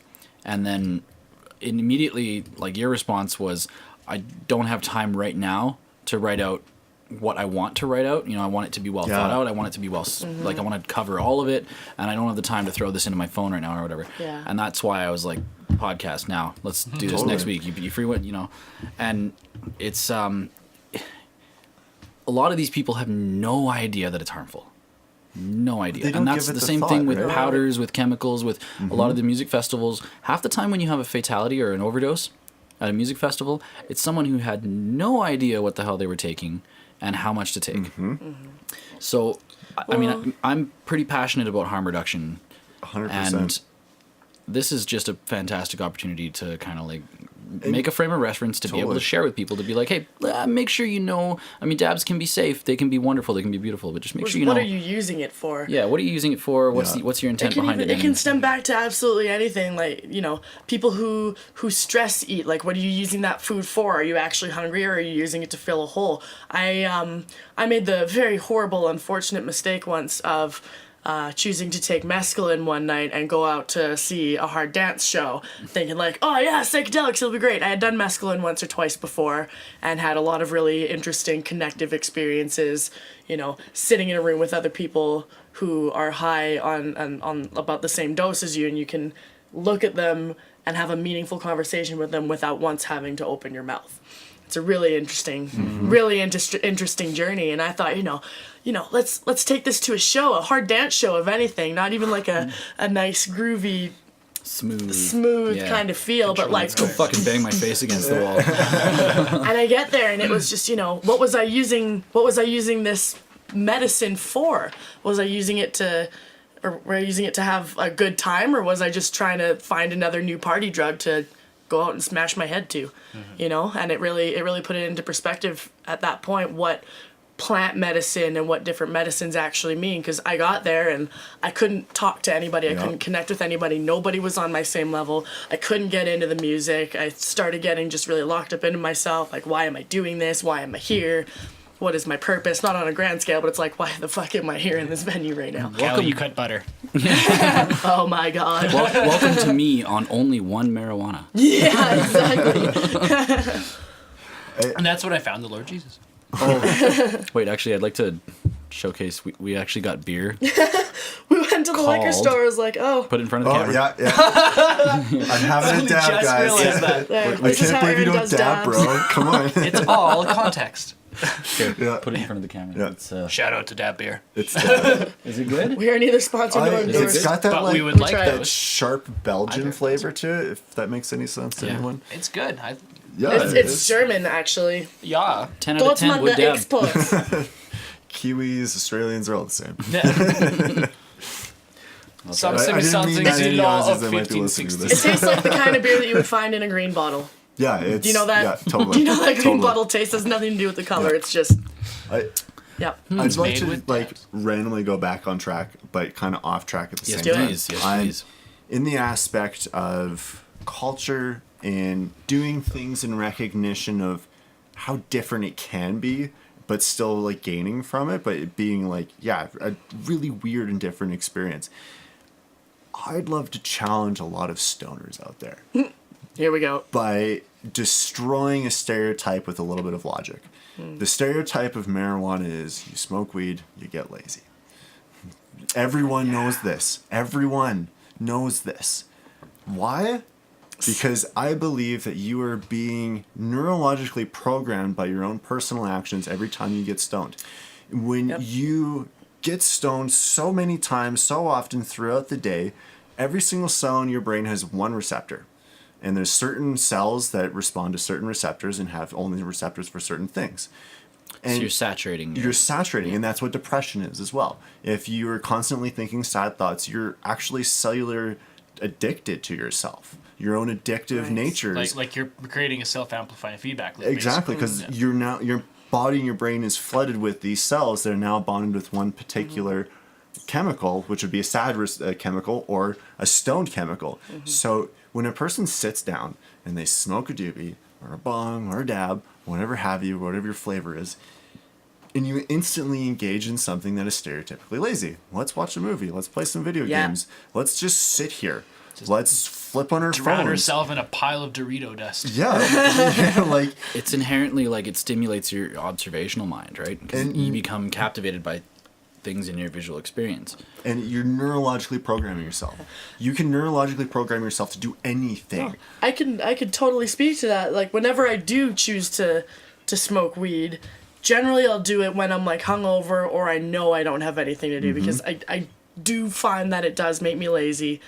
and then immediately, like, your response was, I don't have time right now to write out what I want to write out. I want it to be well thought out. I want it to be like, I want to cover all of it, and I don't have the time to throw this into my phone right now or whatever. Yeah. And that's why I was like, podcast now. Let's do this next week. You free what, and it's a lot of these people have no idea that it's harmful. No idea. They don't And that's give it the the same thought, thing with right? powders, with chemicals, with a lot of the music festivals. Half the time when you have a fatality or an overdose at a music festival, it's someone who had no idea what the hell they were taking and how much to take. So, I mean, I'm pretty passionate about harm reduction. 100%. And this is just a fantastic opportunity to kind of like make a frame of reference, to be able to Totally. share with people, to be like, hey, make sure I mean, dabs can be safe, they can be wonderful, they can be beautiful, but just make sure you know. What are you using it for? Yeah, what are you using it for? What's Yeah. what's your intent behind it? It can stem back to absolutely anything. Like, people who stress eat. Like, what are you using that food for? Are you actually hungry, or are you using it to fill a hole? I made the very horrible, unfortunate mistake once of choosing to take mescaline one night and go out to see a hard dance show, thinking like, oh yeah, psychedelics, it'll be great. I had done mescaline once or twice before and had a lot of really interesting connective experiences, sitting in a room with other people who are high on about the same dose as you, and you can look at them and have a meaningful conversation with them without once having to open your mouth. it's a really interesting journey. And I thought, let's take this to a show, a hard dance show, if anything, not even like a nice groovy smooth kind of feel, but like go fucking bang my face against the wall. And I get there and it was just, what was I using this medicine for? Was I using it to have a good time, or was I just trying to find another new party drug to go out and smash my head to? And it really put it into perspective at that point what plant medicine and what different medicines actually mean, because I got there and I couldn't talk to anybody. I couldn't connect with anybody. Nobody was on my same level. I couldn't get into the music. I started getting just really locked up into myself, like, why am I doing this? Why am I here? What is my purpose? Not on a grand scale, but it's like, why the fuck am I here in this venue right now? Welcome, you cut butter. Oh my God. Welcome to me on only one marijuana. Yeah, exactly. And that's what I found, the Lord Jesus. Oh, wait, actually, I'd like to showcase, we actually got beer. We went to the liquor store. I was like, put it in front of the camera. Yeah. I'm having a dab, guys. I can't believe you don't dab, bro. Come on. It's all context. Here, put it in front of the camera. Yeah. It's, shout out to Dab Beer. It's is it good? We are neither sponsored nor endorsed. It's got that But like we would like that those. sharp Belgian flavor to it, if that makes any sense to anyone. It's good. It's German, actually. Yeah. 10 out of 10 would dab. Kiwis, Australians are all the same. Something I didn't mean that any law Aussies of that might be listening to 1560. this. It tastes like the kind of beer that you would find in a green bottle. Yeah, it's. Do you know that? Yeah, totally. Do you know that green Totally. bottle taste has nothing to do with the color? It's just. I'd It's like made to with like dabs. randomly go back on track, but kind of off track at the Yes, same time. please. Yes, I'm please. in the aspect of culture and doing things in recognition of how different it can be, but still like gaining from it, but it being like, a really weird and different experience. I'd love to challenge a lot of stoners out there Here we go. by destroying a stereotype with a little bit of logic. The stereotype of marijuana is you smoke weed, you get lazy. Everyone knows this. Everyone knows this. Why? Because I believe that you are being neurologically programmed by your own personal actions every time you get stoned. When you get stoned so many times, so often throughout the day, every single cell in your brain has one receptor. And there's certain cells that respond to certain receptors and have only receptors for certain things. And So you're saturating. You're saturating, and that's what depression is as well. If you're constantly thinking sad thoughts, you're actually cellular addicted to yourself. Your own addictive nature. Like you're creating a self-amplifying feedback loop. Exactly, because you're now your body and your brain is flooded with these cells that are now bonded with one particular chemical, which would be a sad chemical or a stoned chemical. So when a person sits down and they smoke a doobie or a bong or a dab, whatever have you, whatever your flavor is, and you instantly engage in something that is stereotypically lazy. Let's watch a movie. Let's play some video games. Let's just sit here. Let's flip on our Drown phones. herself in a pile of Dorito dust. Yeah, like It's inherently like it stimulates your observational mind, right? Because And- you become captivated by things in your visual experience. and you're neurologically programming yourself. You can neurologically program yourself to do anything. I could totally speak to that. Like whenever I do choose to smoke weed, generally I'll do it when I'm like hungover or I know I don't have anything to do, because I do find that it does make me lazy.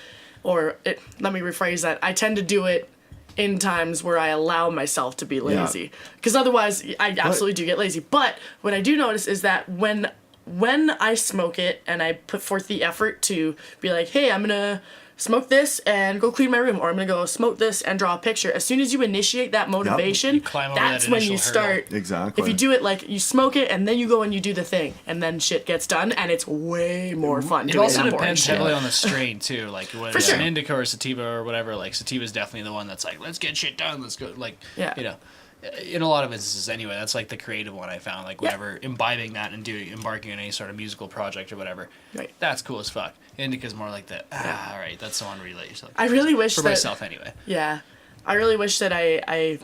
Or let me rephrase that. I tend to do it in times where I allow myself to be lazy, because otherwise I absolutely do get lazy. But what I do notice is that when I smoke it and I put forth the effort to be like, hey, I'm gonna smoke this and go clean my room, or I'm gonna go smoke this and draw a picture. As soon as you initiate that motivation, climb over that's that when you initial hurdle. start. Exactly. If you do it like you smoke it and then you go and you do the thing, and then shit gets done, and it's way more fun. It doing also that boring depends shit. heavily on the strain too. Like when For it's sure. an indica or sativa or whatever. Like sativa is definitely the one that's like, let's get shit done. Let's go. Like in a lot of instances anyway, that's like the creative one I found. Like whenever imbibing that and embarking on any sort of musical project or whatever. Right. That's cool as fuck. Indica's more like the all right, that's the one where you let yourself. I really wish for that myself anyway. Yeah, I really wish that I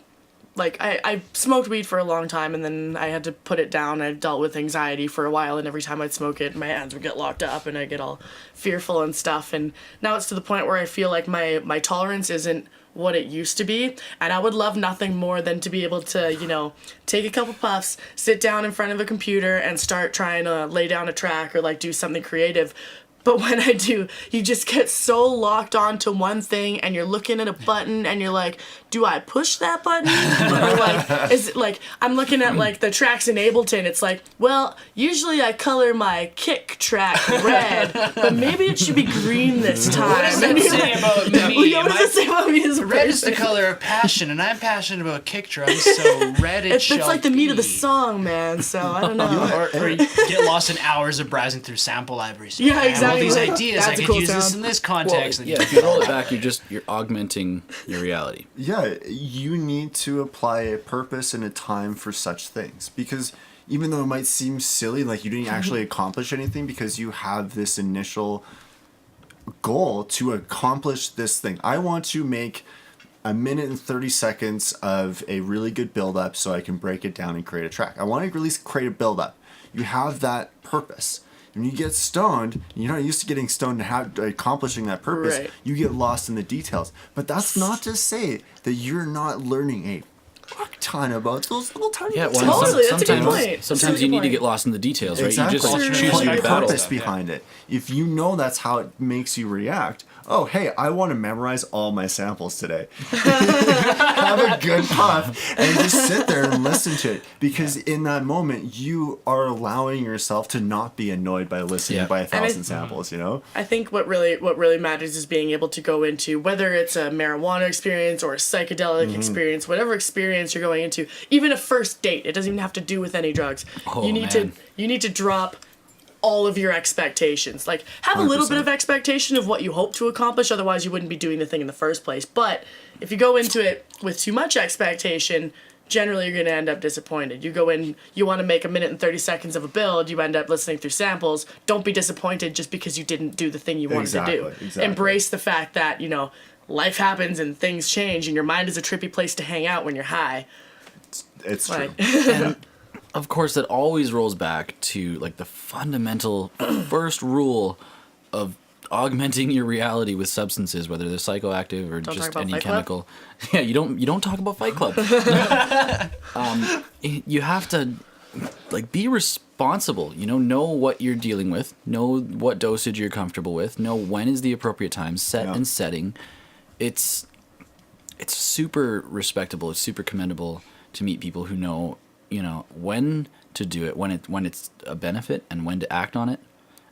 like I smoked weed for a long time, and then I had to put it down. I dealt with anxiety for a while, and every time I'd smoke it, my hands would get locked up and I'd get all fearful and stuff. And now it's to the point where I feel like my tolerance isn't what it used to be, and I would love nothing more than to be able to, you know, take a couple puffs, sit down in front of a computer and start trying to lay down a track or like do something creative. But when I do, you just get so locked onto one thing, and you're looking at a button, and you're like, do I push that button? Or like, is it like, I'm looking at like the tracks in Ableton. It's like, well, usually I color my kick track red, but maybe it should be green this time. What does that say about me? What does it say about me as a Red is person? the color of passion, and I'm passionate about kick drums, so red it shall It's like the meat of the be. song, man. So I don't know. Or you get lost in hours of browsing through sample libraries. Yeah, exactly. All these Like, ideas, I that's a could cool use this sound. in this Well, context. yeah, if you roll it back, you're augmenting your reality. Yeah, you need to apply a purpose and a time for such things, because even though it might seem silly, like you didn't actually accomplish anything because you have this initial goal to accomplish this thing. I want to make a minute and 30 seconds of a really good build up so I can break it down and create a track. I want to at least create a build up. You have that purpose. When you get stoned, you're not used to getting stoned and accomplishing that purpose. Right. You get lost in the details. But that's not to say that you're not learning a fuck ton about those little tiny Yeah, details. well, Totally, that's a good sometimes point. That's a sometimes good you need to point. get lost in the details, right? Exactly. You just Choose Put your your battle purpose stuff, yeah. behind it. If you know that's how it makes you react, oh, hey, I want to memorize all my samples today. Have a good puff and just sit there and listen to it. Because in that moment, you are allowing yourself to not be annoyed by listening Yeah. by 1,000 And samples, you know? I think what really matters is being able to go into, whether it's a marijuana experience or a psychedelic experience, whatever experience you're going into, even a first date. It doesn't even have to do with any drugs. Oh, you need man. to drop all of your expectations. Like, have a little bit 100%. of expectation of what you hope to accomplish, otherwise you wouldn't be doing the thing in the first place. But if you go into it with too much expectation, generally you're going to end up disappointed. You go in, you want to make a minute and 30 seconds of a build, you end up listening through samples. Don't be disappointed just because you didn't do the thing you wanted to do. Exactly. Embrace the fact that, you know, life happens and things change, and your mind is a trippy place to hang out when you're high. It's true. Like, And of course, that always rolls back to like the fundamental first rule of augmenting your reality with substances, whether they're psychoactive or Don't talk just about any Fight Club? chemical. Yeah, you don't talk about Fight Club. You have to like be responsible. You know what you're dealing with. Know what dosage you're comfortable with. Know when is the appropriate time. Set Yeah. and setting. It's super respectable. It's super commendable to meet people who know, you know, when to do it, when it's a benefit, and when to act on it,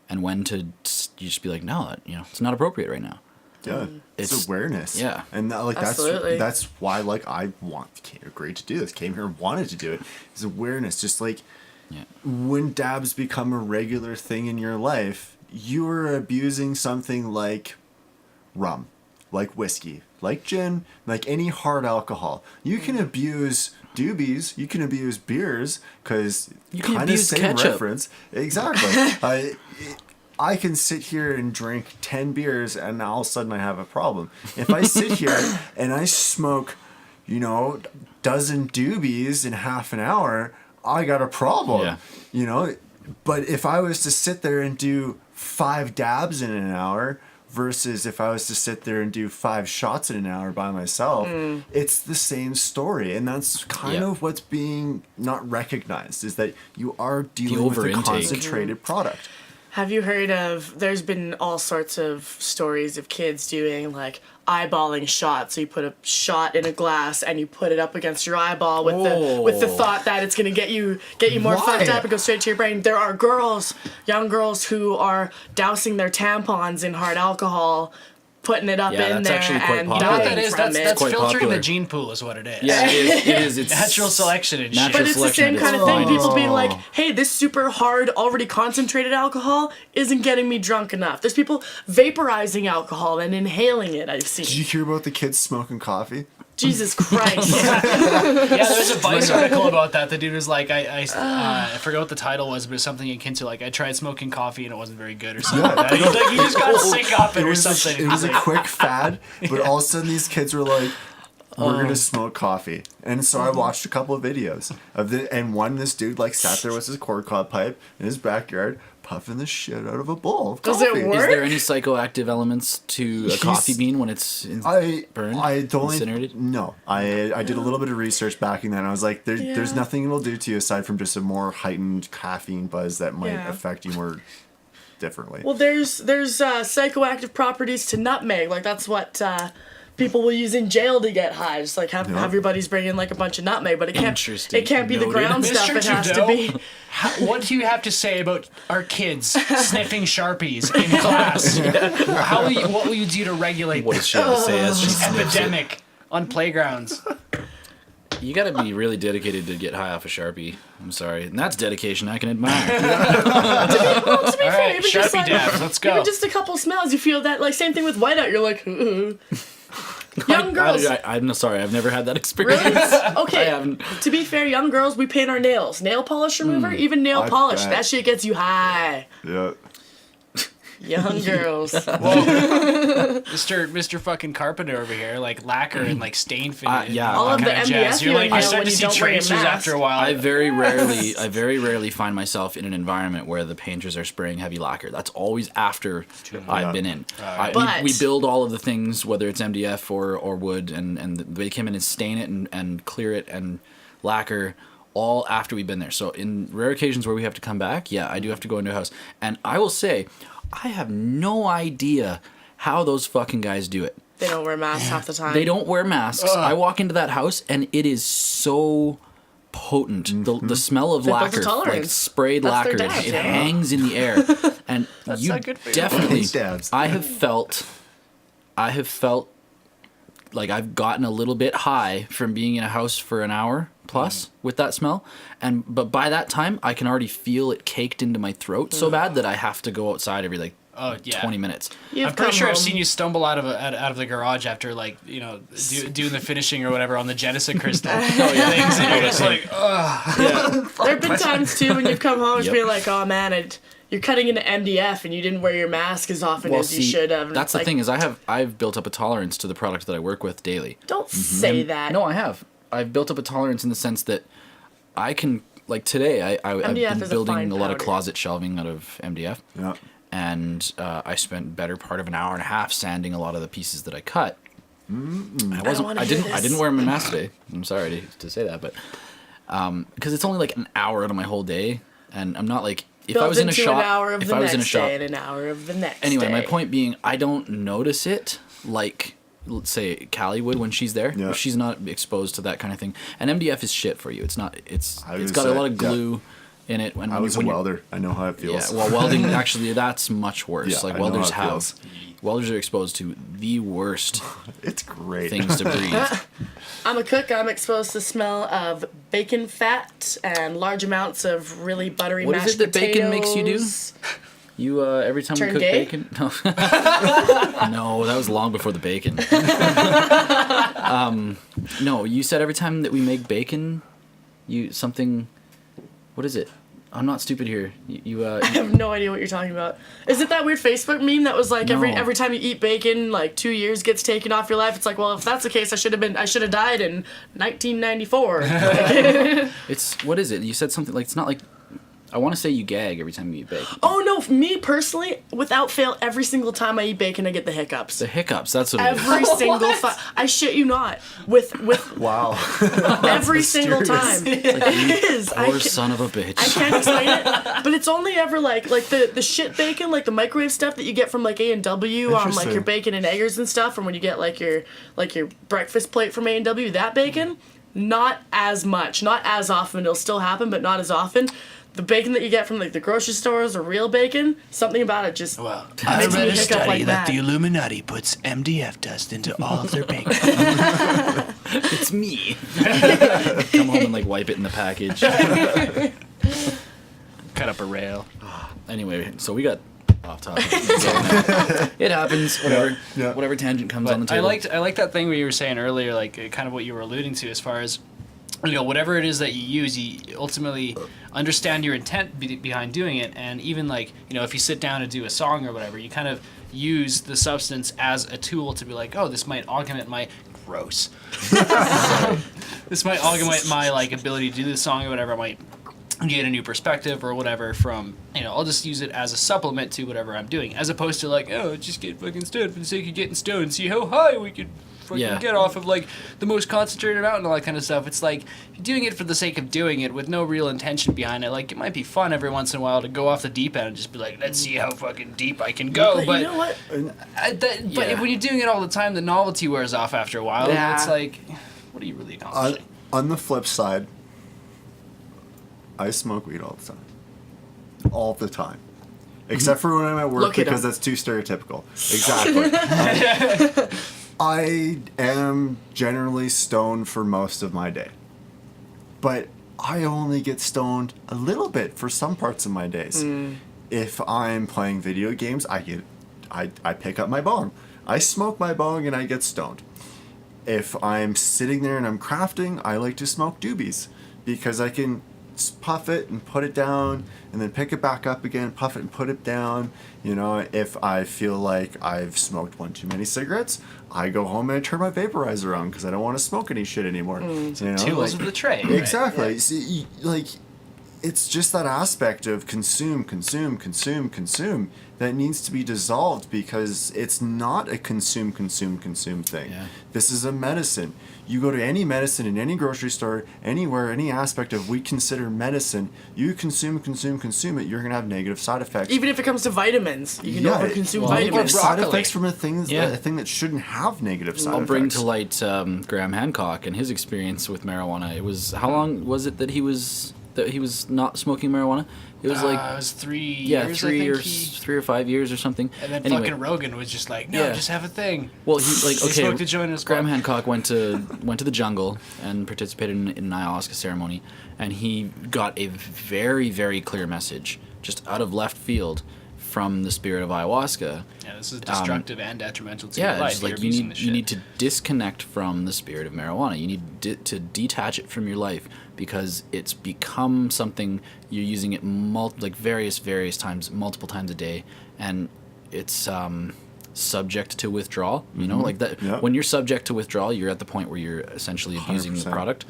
and when to you just be like, no, you know, it's not appropriate right now. Yeah, it's awareness. Yeah. And like Absolutely. that's why like I agreed to do this. Came here, wanted to do it. Is awareness. Just like Yeah. when dabs become a regular thing in your life, you are abusing something like rum, like whiskey, like gin, like any hard alcohol. You can abuse doobies. You can abuse beers because You can kind of abuse same ketchup. reference. Exactly. I can sit here and drink 10 beers and all of a sudden I have a problem. If I sit here and I smoke, you know, dozen doobies in half an hour, I got a problem. Yeah. You know, but if I was to sit there and do 5 dabs in an hour versus if I was to sit there and do 5 shots in an hour by myself, it's the same story. And that's kind Yeah. of what's being not recognized, is that you are dealing with a over-intake. concentrated product. have you heard of, there's been all sorts of stories of kids doing like eyeballing shots. So you put a shot in a glass and you put it up against your eyeball with the thought that it's going to get you more Why? fucked up and go straight to your brain. There are young girls who are dousing their tampons in hard alcohol, putting it up Yeah, in that's there actually quite and popular. You know what dying that is? from That's it. quite filtering popular. the gene pool is what it is. Yeah, it is. It's Natural selection and Natural shit. But it's the selection same at kind its of thing. finest. People being like, hey, this super hard, already concentrated alcohol isn't getting me drunk enough. There's people vaporizing alcohol and inhaling it, I've Did you seen. hear about the kids smoking coffee? Jesus Christ. Yeah, there's a Vice article about that. The dude was like, I forgot what the title was, but it was something akin to like, I tried smoking coffee and it wasn't very good or something like that. He's like, he just got sick off it or something. It was a He's like, quick fad, but all of a sudden these kids were like, we're going to smoke coffee. And so I watched a couple of videos of this dude like sat there with his corncob pipe in his backyard, puffing the shit out of a bowl of coffee. Does it work? Is there any psychoactive elements to a coffee bean when it's burned? I don't incinerated? No. I did a little bit of research backing that, and I was like, there's nothing it'll do to you aside from just a more heightened caffeine buzz that might affect you more differently. Well, there's psychoactive properties to nutmeg. Like, that's what people will use in jail to get high. Just like have your buddies bring in like a bunch of nutmeg, but it can't be the ground stuff. It has to be. What do you have to say about our kids sniffing Sharpies in class? What will you do to regulate What does she have to say as she this sniffs it? epidemic on playgrounds? You gotta be really dedicated to get high off a Sharpie. I'm sorry. And that's dedication I can admire. To be fair, right, even just Sharpie dabs, let's go. Even just a couple smells, you feel that. Like, same thing with whiteout. You're like, young girls. I'm sorry. I've never had that experience. Really? Okay. I haven't. To be fair, young girls, we paint our nails. Nail polish remover, even nail I polish. bet. That shit gets you high. Yeah. Young girls. Mr. fucking Carpenter over here, like lacquer and like stain finish. Yeah. All of the kinda MDF jazz. You're like, you you're know starting when to you see don't wear your tracers mask. after a while. I very rarely find myself in an environment where the painters are spraying heavy lacquer. That's always after I've been in. But- We build all of the things, whether it's MDF or wood, and they come in and stain it and clear it and lacquer all after we've been there. So in rare occasions where we have to come back, I do have to go into a house. And I will say, I have no idea how those fucking guys do it. They don't wear masks half the time. They don't wear masks. I walk into that house and it is so potent. The smell of They built a like tolerance. sprayed That's lacquer, their dabs, it yeah. hangs in the air. And you not good for you. definitely, Dabs. I have felt like I've gotten a little bit high from being in a house for an hour plus with that smell, but by that time I can already feel it caked into my throat so bad that I have to go outside every 20 minutes. You've I'm pretty come sure I've home. seen you stumble out of the garage after doing the finishing or whatever on the Genesis crystal. Things, and you're just like, There have been times too when you've come home and Yep. feel like, oh man, you're cutting into MDF and you didn't wear your mask as often as you should have. That's the thing is I've built up a tolerance to the product that I work with daily. Don't say that. No, I have. I've built up a tolerance in the sense that I can, like today, I've MDF been is a building fine a lot of powder. closet shelving out of MDF. Yeah. And I spent better part of an hour and a half sanding a lot of the pieces that I cut. I didn't wear my mask today. I'm sorry to say that, but because it's only like an hour out of my whole day, and I'm not like if I was in a shop. An hour of if the I was in a next shop. day and an hour of the next Anyway, day. my point being, I don't notice it like, let's say, Callie would when she's there. Yeah. She's not exposed to that kind of thing. And MDF is shit for you. It's not. It's I was got a gonna lot say, of glue in it. When I was a when you- welder. I know how it feels. Yeah, well, welding actually that's much worse. Yeah, like I know welders how it feels. welders are exposed to the worst It's great. things to breathe. I'm a cook. I'm exposed to the smell of bacon fat and large amounts of really buttery What is mashed it that bacon makes you do? potatoes. You every time Turn you cook gay? bacon? No. No, that was long before the bacon. No, you said every time that we make bacon, what is it? I'm not stupid here. I have no idea what you're talking about. Is it that weird Facebook meme that was like No. every time you eat bacon, like 2 years gets taken off your life? It's like, well, if that's the case, I should have died in 1994. It's what is it? You said something like it's not like I want to say you gag every time you eat bacon. Oh no, me personally, without fail, every single time I eat bacon, I get the hiccups. The hiccups. That's what it is. Every single I shit you not. With Wow. every single time. It is. Poor son of a bitch. I can't explain it, but it's only ever like the shit bacon, like the microwave stuff that you get from like A&W on like Interesting. your bacon and eggers and stuff, from when you get like your breakfast plate from A&W. That bacon, not as much, not as often. It'll still happen, but not as often. The bacon that you get from like the grocery stores or real bacon, something about it just makes me hiccup like that. Illuminati puts MDF dust into all of their bacon. It's me. Come home and like wipe it in the package. Cut up a rail. Anyway, so we got off topic. It happens. Whatever. Yeah. Whatever tangent comes on the I table. liked that thing where you were saying earlier, like kind of what you were alluding to as far as, you know, whatever it is that you use, you ultimately understand your intent behind doing it, and even like, you know, if you sit down to do a song or whatever, you kind of use the substance as a tool to be like, oh, this might augment my gross. This might augment my like ability to do this song or whatever. I might get a new perspective or whatever from, I'll just use it as a supplement to whatever I'm doing, as opposed to like, oh, just get fucking stoned for the sake of getting stoned, see how high we could fucking get off of like the most concentrated amount and all that kind of stuff. It's like you're doing it for the sake of doing it with no real intention behind it. Like, it might be fun every once in a while to go off the deep end and just be like, let's see how fucking deep I can go. But you know what? But when you're doing it all the time, the novelty wears off after a while. Yeah. And it's like, what are you really accomplishing? On the flip side, I smoke weed all the time. All the time. Except for when I'm at work, because that's too stereotypical. Exactly. I am generally stoned for most of my day. But I only get stoned a little bit for some parts of my days. If I'm playing video games, I pick up my bong. I smoke my bong and I get stoned. If I'm sitting there and I'm crafting, I like to smoke doobies because I can puff it and put it down and then pick it back up again, puff it and put it down. If I feel like I've smoked one too many cigarettes, I go home and I turn my vaporizer on because I don't want to smoke any shit anymore. Tools of the trade. Exactly. Right? See, it's just that aspect of consume that needs to be dissolved, because it's not a consume thing. Yeah. This is a medicine. You go to any medicine in any grocery store, anywhere, any aspect of we consider medicine, you consume it, you're going to have negative side effects. Even if it comes to vitamins, you can overconsume vitamins. Or side effects from a thing that shouldn't have negative side effects. I'll bring to light Graham Hancock and his experience with marijuana. It was, how long was it that he was not smoking marijuana? It was like it was 3 years. 3 or 5 years or something. And then fucking Rogan was just like, no, just have a very, Well, he like okay. smoked a joint in his Graham car. Hancock went to the jungle and participated in an ayahuasca ceremony, and he got a very, very clear message just out of left field from the spirit of ayahuasca. Yeah, this is destructive and detrimental to your life. Just like you need to disconnect from the spirit of marijuana. You need to detach it from your life, because it's become something you're using it various times, multiple times a day, and it's subject to withdrawal. You know, like that. Yep. When you're subject to withdrawal, you're at the point where you're essentially abusing 100%. The product.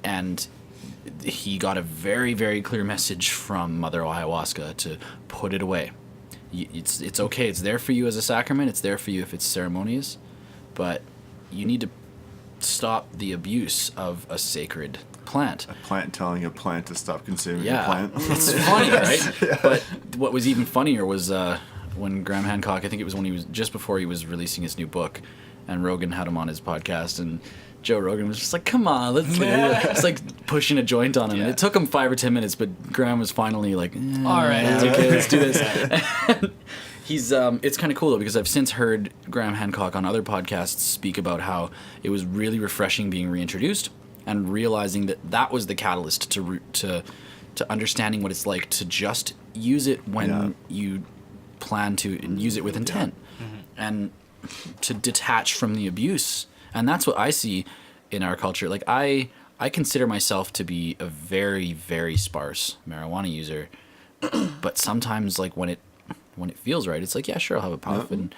And he got a very, very clear message from Mother Ayahuasca to put it away. It's okay. It's there for you as a sacrament. It's there for you if it's ceremonious, but you need to stop the abuse of a sacred plant. A plant telling a plant to stop consuming a plant. It's funny, right? Yeah. But what was even funnier was when Graham Hancock, I think it was when he was just before he was releasing his new book, and Rogan had him on his podcast, and Joe Rogan was just like, come on, let's it's like pushing a joint on him. Yeah. It took him 5 or 10 minutes, but Graham was finally like, all right, it's okay, let's do this. He's it's kind of cool though, because I've since heard Graham Hancock on other podcasts speak about how it was really refreshing being reintroduced and realizing that was the catalyst to understanding what it's like to just use it when you plan to, and use it with intent, and to detach from the abuse. And that's what I see in our culture. Like I consider myself to be a very, very sparse marijuana user, but sometimes like when it feels right, it's like, yeah, sure, I'll have a puff. And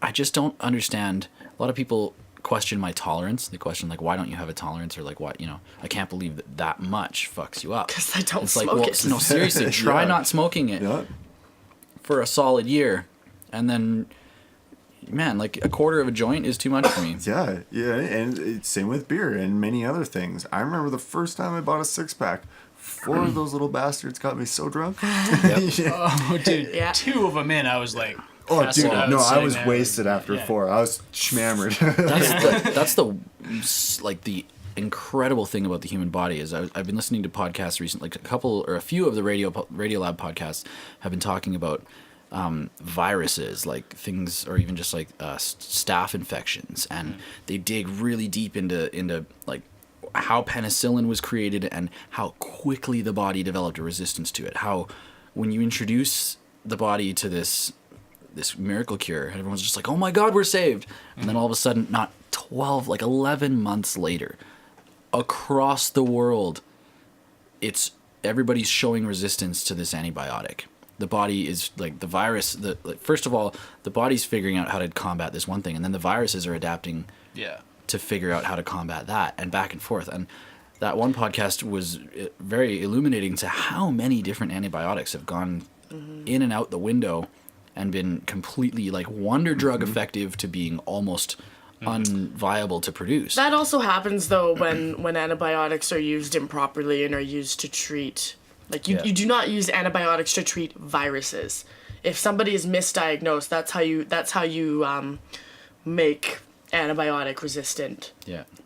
I just don't understand. A lot of people question my tolerance. They question like, why don't you have a tolerance, or like, what, I can't believe that much fucks you up. Because I don't it's smoke like, it. No, seriously, try not smoking it for a solid year, and then, man, like a quarter of a joint is too much for me. Yeah, and it's same with beer and many other things. I remember the first time I bought a 6-pack. 4 of those little bastards got me so drunk. Oh, dude, 2 of them in, I was like, oh, dude, no, I was wasted after 4. I was schmammered. That's the incredible thing about the human body is I've been listening to podcasts recently, like a few of the Radiolab podcasts have been talking about viruses, like things, or even just like staph infections, and they dig really deep into like how penicillin was created and how quickly the body developed a resistance to it. How when you introduce the body to this miracle cure, everyone's just like, oh my God, we're saved. And then all of a sudden, not 12, like 11 months later, across the world, everybody's showing resistance to this antibiotic. the body is like the virus. First of all, the body's figuring out how to combat this one thing, and then the viruses are adapting to figure out how to combat that, and back and forth. And that one podcast was very illuminating to how many different antibiotics have gone in and out the window and been completely like wonder drug effective to being almost unviable to produce. That also happens though when antibiotics are used improperly and are used to treat, like you do not use antibiotics to treat viruses. If somebody is misdiagnosed, that's how you make antibiotic resistant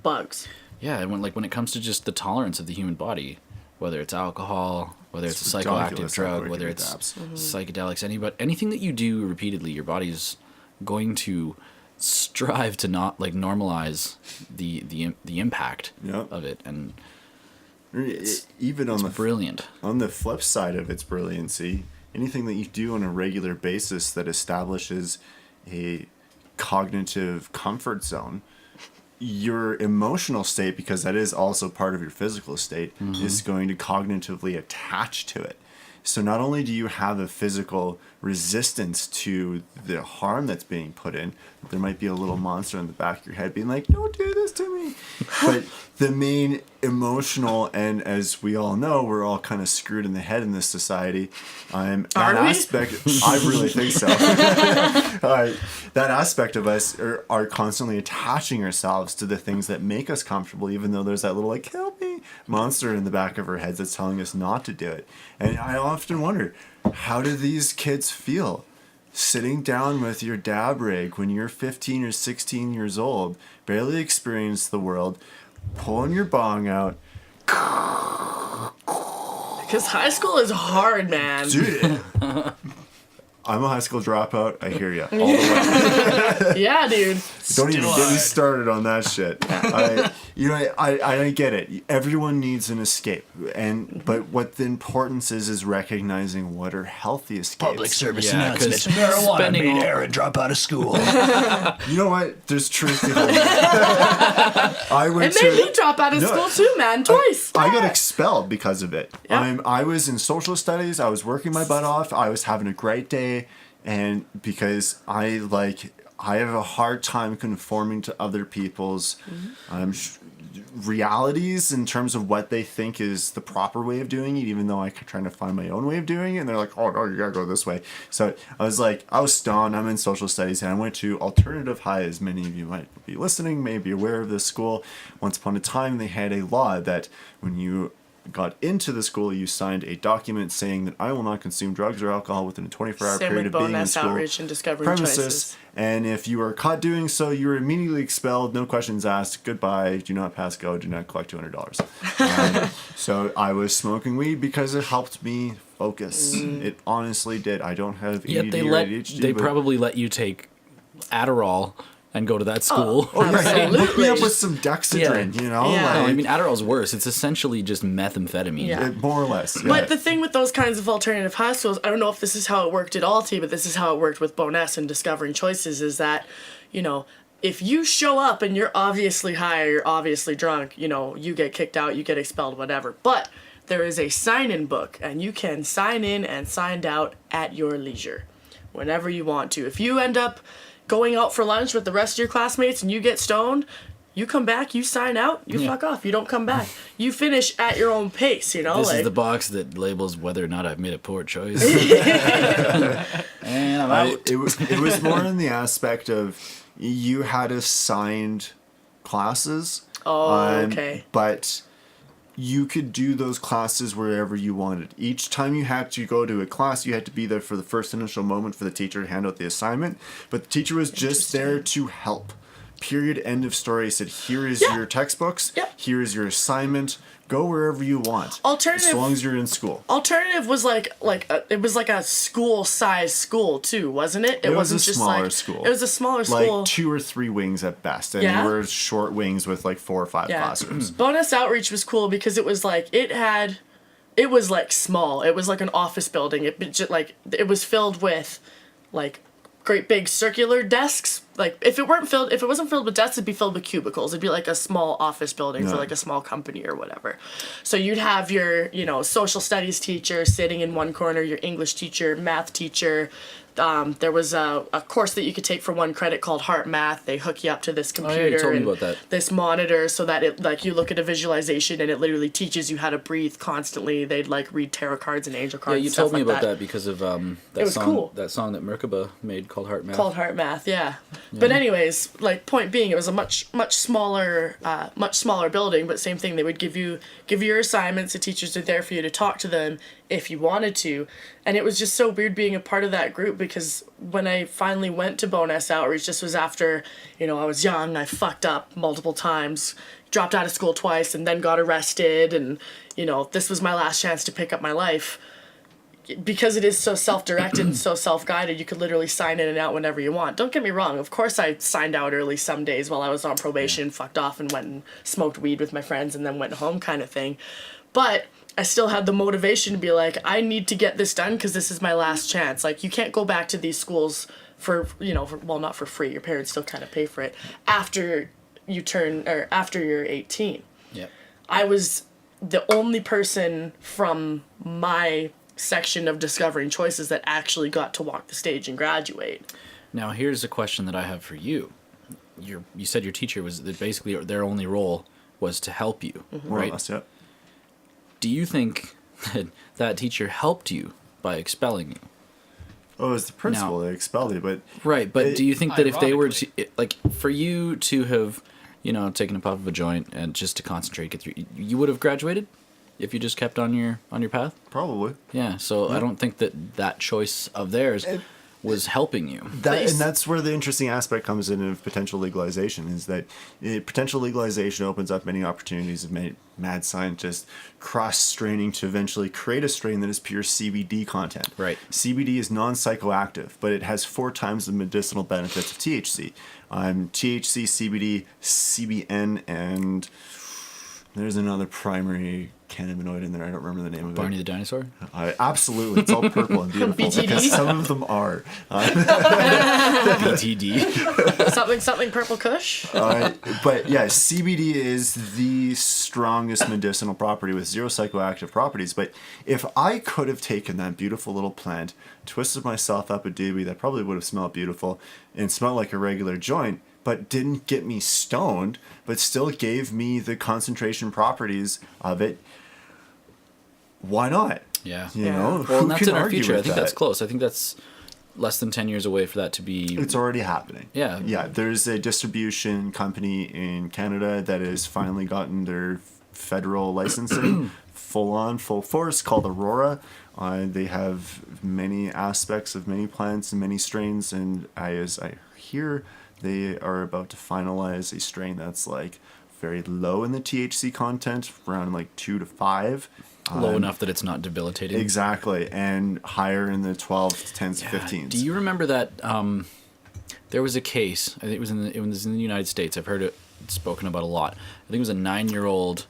bugs. Yeah, and when it comes to just the tolerance of the human body, whether it's alcohol, whether it's a psychoactive drug, whether it's psychedelics, anything that you do repeatedly, your body's going to strive to not like normalize the impact of it, and it's brilliant. On the flip side of its brilliancy, anything that you do on a regular basis that establishes a cognitive comfort zone, your emotional state, because that is also part of your physical state, is going to cognitively attach to it. So not only do you have a physical resistance to the harm that's being put in, there might be a little monster in the back of your head being like, don't do this to me. But the main emotional, and as we all know, we're all kind of screwed in the head in this society. I really think so. That aspect of us are constantly attaching ourselves to the things that make us comfortable, even though there's that little like, help me monster in the back of our heads that's telling us not to do it. And I often wonder, how do these kids feel sitting down with your dab rig when you're 15 or 16 years old, barely experienced the world, pulling your bong out? Because high school is hard, man. Dude, I'm a high school dropout. I hear you all the way. Yeah, dude. Don't even get me started on that shit. I get it. Everyone needs an escape, but what the importance is recognizing what are healthy escapes. Public service announcement: marijuana made Aaron drop out of school. You know what? There's truth behind that. It made me drop out of school too, man, twice. I got expelled because of it. Yep. I was in social studies. I was working my butt off. I was having a great day, and because I have a hard time conforming to other people's realities in terms of what they think is the proper way of doing it, even though I'm trying to find my own way of doing it. And they're like, oh, no, you gotta go this way. So I was stoned. I'm in social studies, and I went to Alternative High, as many of you might be listening, may be aware of this school. Once upon a time, they had a law that when you got into the school, you signed a document saying that I will not consume drugs or alcohol within a 24-hour period of being in school outreach and discovering premises. Choices. And if you are caught doing so, you are immediately expelled. No questions asked. Goodbye. Do not pass go. Do not collect $200. So I was smoking weed because it helped me focus. It honestly did. I don't have ADD or ADHD. They probably let you take Adderall and go to that school. Look me up with some Dexedrine, No, I mean, Adderall's worse. It's essentially just methamphetamine. Yeah. More or less. But the thing with those kinds of alternative high schools, I don't know if this is how it worked at Alti, but this is how it worked with Boness and Discovering Choices, is that, if you show up and you're obviously high or you're obviously drunk, you get kicked out, you get expelled, whatever. But there is a sign-in book, and you can sign in and sign out at your leisure whenever you want to. If you end up going out for lunch with the rest of your classmates and you get stoned, you come back, you sign out, you fuck off, you don't come back. You finish at your own pace, This is the box that labels whether or not I've made a poor choice. And I'm out. It was more in the aspect of you had assigned classes. Okay. But you could do those classes wherever you wanted. Each time you had to go to a class, you had to be there for the first initial moment for the teacher to hand out the assignment. But the teacher was just there to help. Period. End of story. He said, here is your textbooks. Yep. Here is your assignment. Go wherever you want. Alternative, as long as you're in school. Alternative was it was like a school-sized school too, wasn't it? It wasn't just smaller school. It was a smaller school. Like 2 or 3 wings at best. And there were short wings with 4 or 5 classrooms. Bonus Outreach was cool because it was it was small. It was like an office building. It was filled with great big circular desks. Like if it wasn't filled with desks, it'd be filled with cubicles. It'd be like a small office building for like a small company or whatever. So you'd have your, social studies teacher sitting in one corner, your English teacher, math teacher. There was a course that you could take for 1 credit called Heart Math. They hook you up to this computer you told me about that. This monitor so that it like you look at a visualization and it literally teaches you how to breathe constantly. They'd like read tarot cards and angel cards. Yeah, you and stuff told me like about that because of it was cool. That song that Merkaba made called Heart Math. Called Heart Math, yeah. But anyways, like point being, it was a much smaller building. But same thing, they would give you your assignments. The teachers are there for you to talk to them if you wanted to. And it was just so weird being a part of that group, because when I finally went to Bonus Outreach, this was after, I was young, I fucked up multiple times, dropped out of school twice, and then got arrested, and, this was my last chance to pick up my life. Because it is so self-directed and so self-guided, you could literally sign in and out whenever you want. Don't get me wrong, of course I signed out early some days while I was on probation, fucked off and went and smoked weed with my friends and then went home kind of thing. But I still had the motivation to be like, I need to get this done because this is my last chance. Like, you can't go back to these schools for not for free. Your parents still kind of pay for it after you're 18. Yep. I was the only person from my section of Discovering Choices that actually got to walk the stage and graduate. Now, here's a question that I have for you. You said your teacher was that basically their only role was to help you, right? More or less, yeah. Do you think that teacher helped you by expelling you? Oh, it was the principal that expelled you, but... Right, but do you think that if they were to, like, for you to have, taken a puff of a joint and just to concentrate, get through, you would have graduated? If you just kept on your path? Probably. Yeah, so I don't think that choice of theirs was helping you. And that's where the interesting aspect comes in of potential legalization, is that potential legalization opens up many opportunities of mad scientists cross-straining to eventually create a strain that is pure CBD content. Right. CBD is non-psychoactive, but it has 4 times the medicinal benefits of THC. THC, CBD, CBN, and there's another primary cannabinoid in there. I don't remember the name of it. Barney the dinosaur? Absolutely. It's all purple and beautiful. BTD? Because some of them are. BTD. something purple kush? But yeah, CBD is the strongest medicinal property with 0 psychoactive properties. But if I could have taken that beautiful little plant, twisted myself up a doobie that probably would have smelled beautiful and smelled like a regular joint, but didn't get me stoned, but still gave me the concentration properties of it, why not? Yeah. You know? Well, and that's in our argue future. I with think that? that's close. I think that's less than 10 years away for that to be... It's already happening. Yeah. Yeah, there's a distribution company in Canada that has finally gotten their federal licensing full force, called Aurora. They have many aspects of many plants and many strains, and as I hear, they are about to finalize a strain that's like very low in the THC content, around like 2 to 5. Low enough that it's not debilitating. Exactly, and higher in the 12 to 10s to 15s. Do you remember that there was a case, I think it was in the United States, I've heard it spoken about a lot. I think it was a 9-year-old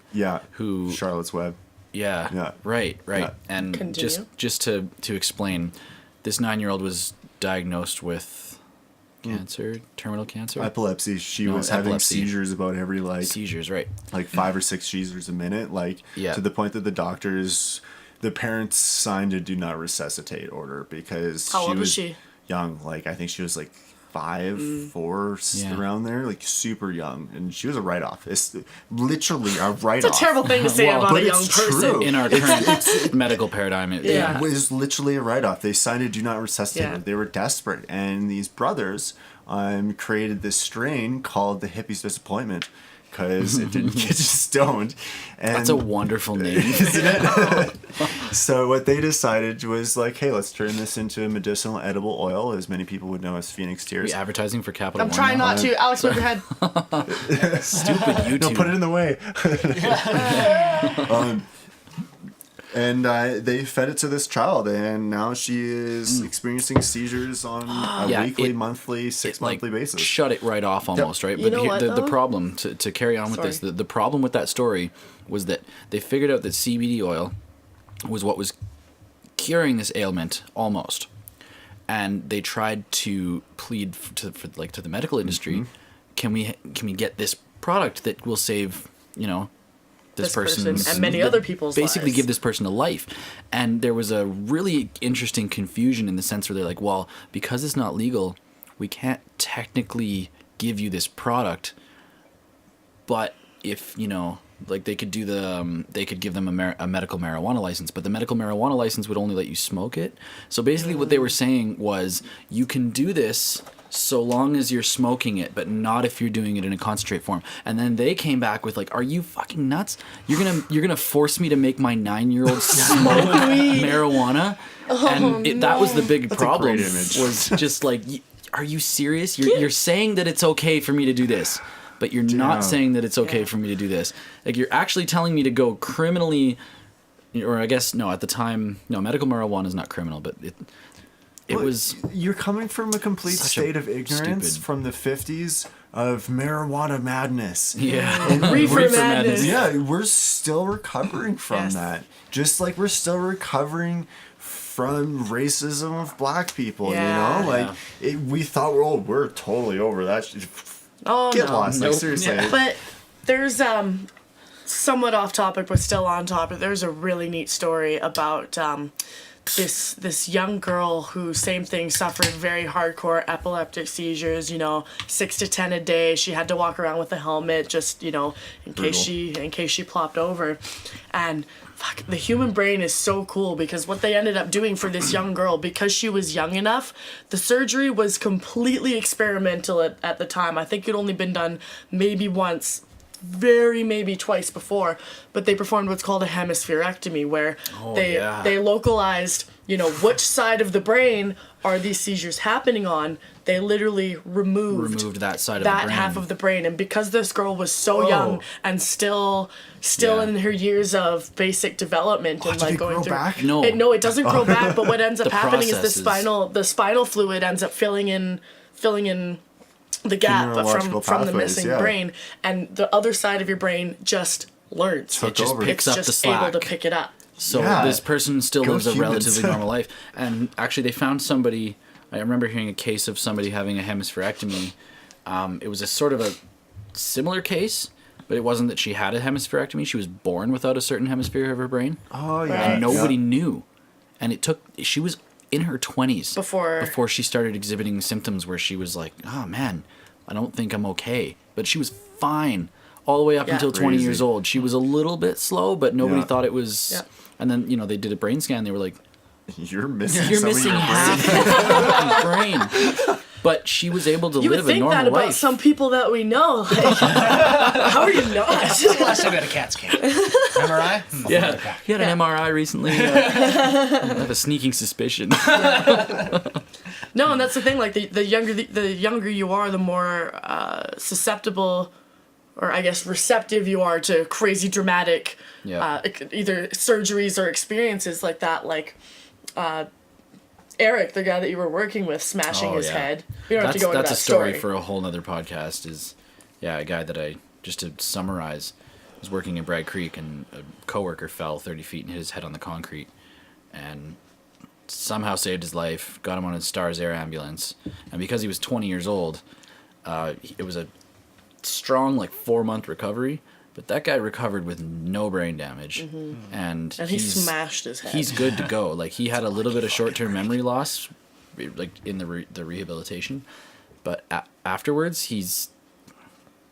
who... Charlotte's Web. Yeah. Right. Yeah. And Continue. just to explain, this 9-year-old was diagnosed with cancer, terminal cancer, epilepsy. She was having seizures about every seizures, right? Like 5 or 6 seizures a minute, to the point that the parents signed a do not resuscitate order because How old was she? Young. Like I think she was like 5, 4, around there, like super young, and she was a write-off. It's literally a write-off. It's a terrible thing to say about a young person. True. In our current medical paradigm, It was literally a write-off. They signed a do not resuscitate. Yeah. They were desperate, and these brothers created this strain called the Hippie's Disappointment because it didn't get you stoned. And that's a wonderful name, isn't it? So what they decided was like, hey, let's turn this into a medicinal edible oil, as many people would know as Phoenix Tears. Advertising for Capital I'm One. trying not to. Alex, move your head. Stupid YouTube. No, put it in the way. And they fed it to this child, and now she is experiencing seizures on a weekly, monthly, 6-monthly basis. Shut it right off almost, right? You But know what, the though? problem, to carry on with this, the problem with that story was that they figured out that CBD oil was what was curing this ailment, almost. and they tried to plead to the medical industry, can we get this product that will save, this person and many other people's basically lives. Give this person a life. And there was a really interesting confusion in the sense where they're like, well, because it's not legal, we can't technically give you this product, but if they could do they could give them a medical marijuana license, but the medical marijuana license would only let you smoke it. So basically what they were saying was, you can do this so long as you're smoking it, but not if you're doing it in a concentrate form. And then they came back with like, are you fucking nuts? You're gonna force me to make my 9-year-old smoke marijuana? And that was the big problem. Was just like, are you serious? You're saying that it's okay for me to do this, but you're not saying that it's okay for me to do this. Like, you're actually telling me to go criminally, or I guess no, at the time, no, medical marijuana is not criminal, but it was. You're coming from a complete state of ignorance from the 50s of marijuana madness. Yeah. And Reefer madness. Yeah, we're still recovering from that. Just like we're still recovering from racism of black people, we thought we're totally over that shit. Get lost, like, seriously. Yeah. But there's somewhat off topic, but still on topic. There's a really neat story about this young girl who, same thing, suffered very hardcore epileptic seizures. 6 to 10 a day. She had to walk around with a helmet, just in case she plopped over, and. Fuck, the human brain is so cool, because what they ended up doing for this young girl, because she was young enough, the surgery was completely experimental at the time. I think it only been done maybe once, maybe twice before, but they performed what's called a hemispherectomy, where they localized, which side of the brain are these seizures happening on. They literally removed that side of the brain. Half of the brain. And because this girl was so young and still in her years of basic development and like going through back? No, it doesn't grow back, but what ends up happening is the process spinal fluid ends up filling in the gap from the missing brain, and the other side of your brain just learns. It just picks up the slack. Able to pick it up. So this person still lives a relatively normal life. And actually they found somebody, I remember hearing a case of somebody having a hemispherectomy. It was a sort of a similar case, but it wasn't that she had a hemispherectomy. She was born without a certain hemisphere of her brain. Oh, yeah. And nobody knew. And she was in her 20s before she started exhibiting symptoms where she was like, oh man, I don't think I'm okay. But she was fine all the way up until 20 years old. She was a little bit slow, but nobody thought it was... Yeah. And then, they did a brain scan. They were like, You're missing half of your brain. But she was able to live a normal life. You would think that about some people that we know. Like, how are you not? Last time we had a CAT scan. MRI? Yeah. You had an MRI recently. I have a sneaking suspicion. No, and that's the thing. Like, the younger you are, the more susceptible, or I guess receptive you are to crazy dramatic either surgeries or experiences like that. Like Eric, the guy that you were working with, smashing his head. We don't have to go into that story. That's a story for a whole nother podcast. A guy that just to summarize, was working in Bragg Creek, and a coworker fell 30 feet and hit his head on the concrete, and somehow saved his life, got him on a Stars Air ambulance, and because he was 20 years old, it was a strong 4-month recovery, but that guy recovered with no brain damage, and he smashed his head. He's good to go. He had a little bit of short-term memory loss, in the rehabilitation, but afterwards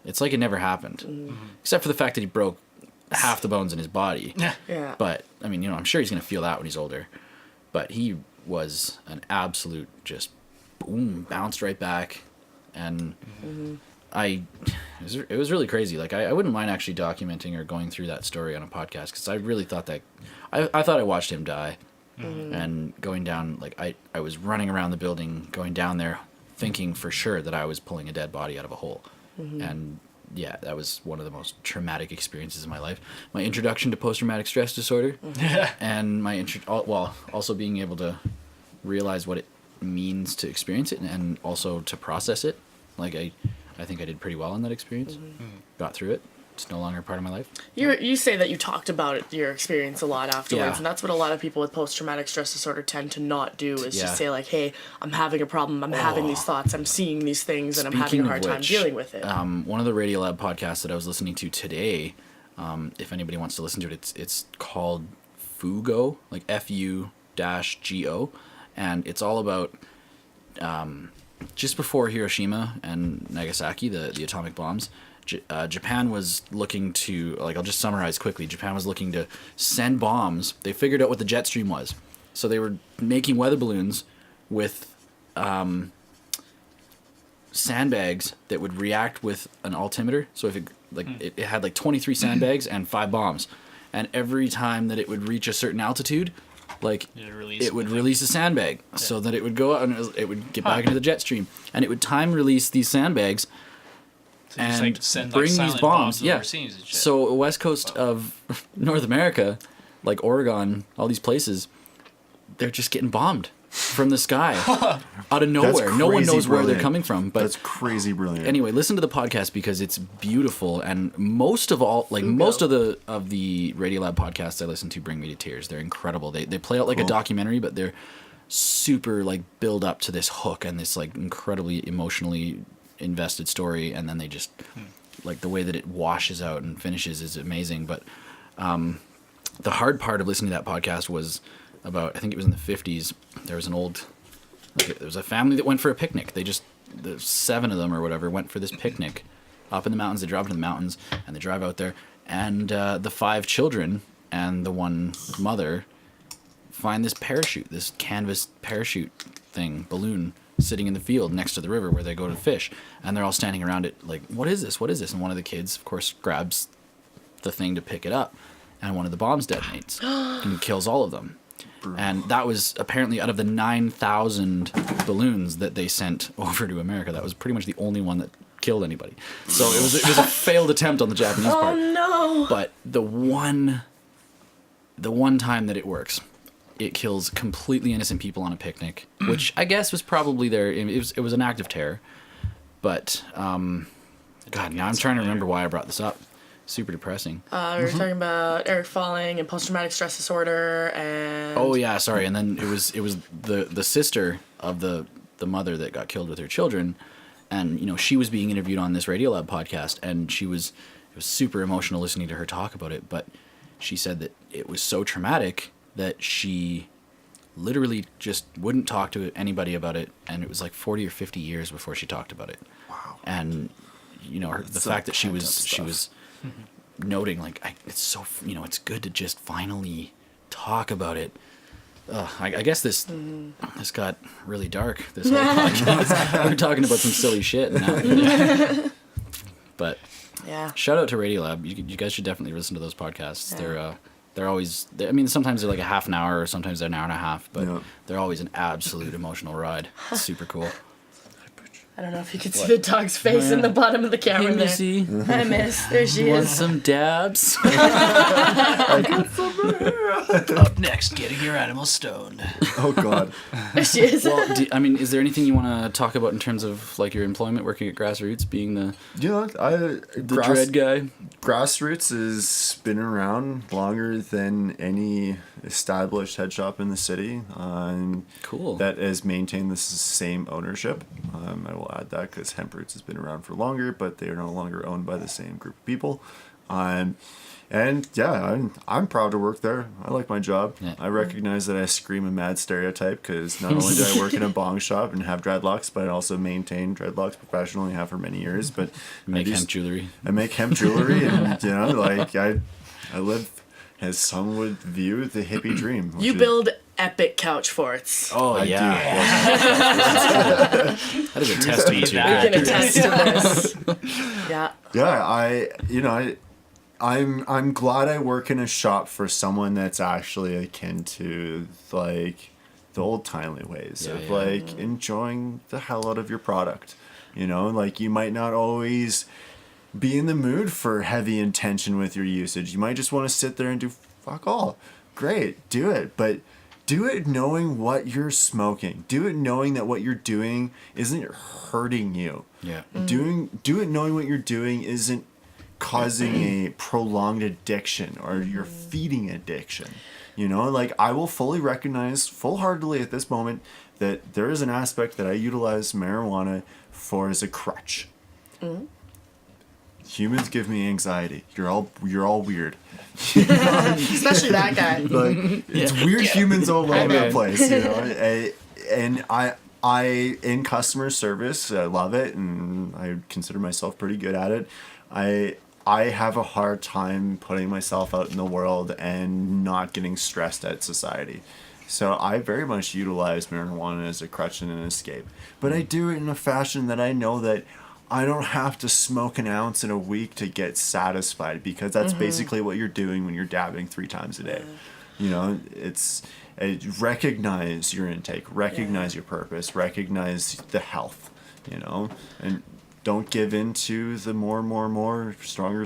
it's like it never happened, except for the fact that he broke half the bones in his body. Yeah. But I mean, I'm sure he's gonna feel that when he's older. But he was an absolute just boom, bounced right back, and it was really crazy. I wouldn't mind actually documenting or going through that story on a podcast, because I really thought that I thought I watched him die, and going down I was running around the building, going down there, thinking for sure that I was pulling a dead body out of a hole, and yeah, that was one of the most traumatic experiences of my life. My introduction to post-traumatic stress disorder, and my also being able to realize what it means to experience it, and also to process it. I think I did pretty well in that experience. Got through it. it's no longer a part of my life. You say that you talked about your experience a lot afterwards, Yeah. and that's what a lot of people with post-traumatic stress disorder tend to not do, is Yeah. just say like, hey, I'm having a problem, I'm having these thoughts, I'm seeing these things, and I'm having a hard time dealing with it. One of the Radiolab podcasts that I was listening to today, if anybody wants to listen to it, it's called Fugo, like F-U-G-O, and it's all about just before Hiroshima and Nagasaki, the atomic bombs, Japan was looking to, like, I'll just summarize quickly. Japan was looking to send bombs. They figured out what the jet stream was. So they were making weather balloons with sandbags that would react with an altimeter. So if it had like 23 sandbags and 5 bombs. And every time that it would reach a certain altitude, like it would release a sandbag so that it would go out and it would get back into the jet stream. And it would time release these sandbags and send, bring these bombs. Yeah. overseas and shit. So west coast of North America, like Oregon, all these places, they're just getting bombed from the sky out of nowhere. No one knows where they're coming from. But that's crazy brilliant. Anyway, listen to the podcast because it's beautiful, and most of the Radiolab podcasts I listen to bring me to tears. They're incredible. They play out like a documentary, but they're super like build up to this hook and this like incredibly emotionally invested story, and then they just like the way that it washes out and finishes is amazing. But the hard part of listening to that podcast was about, I think it was in the 50s, there was there was a family that went for a picnic. The 7 of them or whatever went for this picnic up in the mountains. They drive into the mountains and they drive out there, and the 5 children and the 1 mother find this parachute, this canvas parachute balloon sitting in the field next to the river where they go to fish, and they're all standing around it like, what is this, and one of the kids of course grabs the thing to pick it up, and one of the bombs detonates and kills all of them. And that was apparently out of the 9,000 balloons that they sent over to America, that was pretty much the only one that killed anybody. So it was a failed attempt on the Japanese part. Oh no! But the one time that it works, it kills completely innocent people on a picnic, which I guess was probably it was an act of terror. But God, now I'm trying to remember why I brought this up. Super depressing. We were talking about Eric falling and post-traumatic stress disorder, and oh yeah, sorry. And then it was the sister of the mother that got killed with her children, and she was being interviewed on this Radiolab podcast, and it was super emotional listening to her talk about it. But she said that it was so traumatic that she literally just wouldn't talk to anybody about it, and it was like 40 or 50 years before she talked about it. Wow. And the fact that she was noting like it's so it's good to just finally talk about it. I guess this got really dark, this whole podcast. We're talking about some silly shit now. But yeah, shout out to Radiolab. You guys should definitely listen to those podcasts. Yeah. They're always, I mean, sometimes they're like a half an hour or sometimes they're an hour and a half, but they're always an absolute emotional ride. It's super cool. I don't know if you can see the dog's face in the bottom of the camera. Hey, Missy. Hi, Miss. There she Want is. some dabs? Up next, getting your animal stoned. Oh God. There she is. Well, is there anything you want to talk about in terms of like your employment working at Grassroots, being the dread guy? Grassroots has been around longer than any established head shop in the city. Cool. That has maintained the same ownership. I will add that because Hemp Roots has been around for longer, but they are no longer owned by the same group of people. And yeah, I'm proud to work there. I like my job. Yeah. I recognize that I scream a mad stereotype because not only do I work in a bong shop and have dreadlocks, but I also maintain dreadlocks professionally, have for many years. But make hemp jewelry. I make hemp jewelry, and I live as some would view the hippie dream. You build epic couch forts. Oh, I yeah. That is a testament to We can attest to this. Yeah. Yeah, I'm glad I work in a shop for someone that's actually akin to like the old timely ways of enjoying the hell out of your product. Like you might not always be in the mood for heavy intention with your usage. You might just want to sit there and do fuck all. Great, do it, but do it knowing what you're smoking. Do it knowing that what you're doing isn't hurting you. Yeah. Do it knowing what you're doing isn't causing a prolonged addiction, or you're feeding addiction. You know, like, I will fully recognize full-heartedly at this moment that there is an aspect that I utilize marijuana for as a crutch. Humans give me anxiety. You're all weird. Especially that guy. Like, it's weird humans all over the place, you know. And I in customer service, I love it, and I consider myself pretty good at it. I have a hard time putting myself out in the world and not getting stressed at society. So I very much utilize marijuana as a crutch and an escape. But I do it in a fashion that I know that I don't have to smoke an ounce in a week to get satisfied, because that's basically what you're doing when you're dabbing 3 times a day. You know, recognize your intake, recognize your purpose, recognize the health, you know, and don't give in to the more, stronger.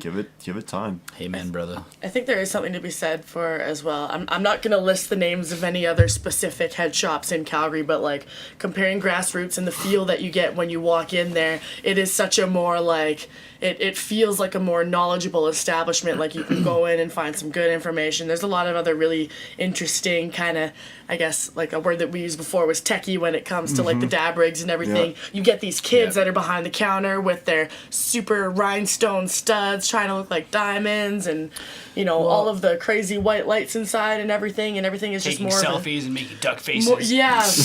Give it time. Amen, brother. I think there is something to be said for as well. I'm not going to list the names of any other specific head shops in Calgary, but like comparing Grassroots and the feel that you get when you walk in there, it is such a more like, it feels like a more knowledgeable establishment. Like you can go in and find some good information. There's a lot of other really interesting kind of, I guess, like a word that we used before was techie when it comes to like the dab rigs and everything. Yeah. You get these kids that are behind the counter with their super rhinestone studs trying to look like diamonds, and you know, all of the crazy white lights inside and everything is taking just more selfies and making duck faces.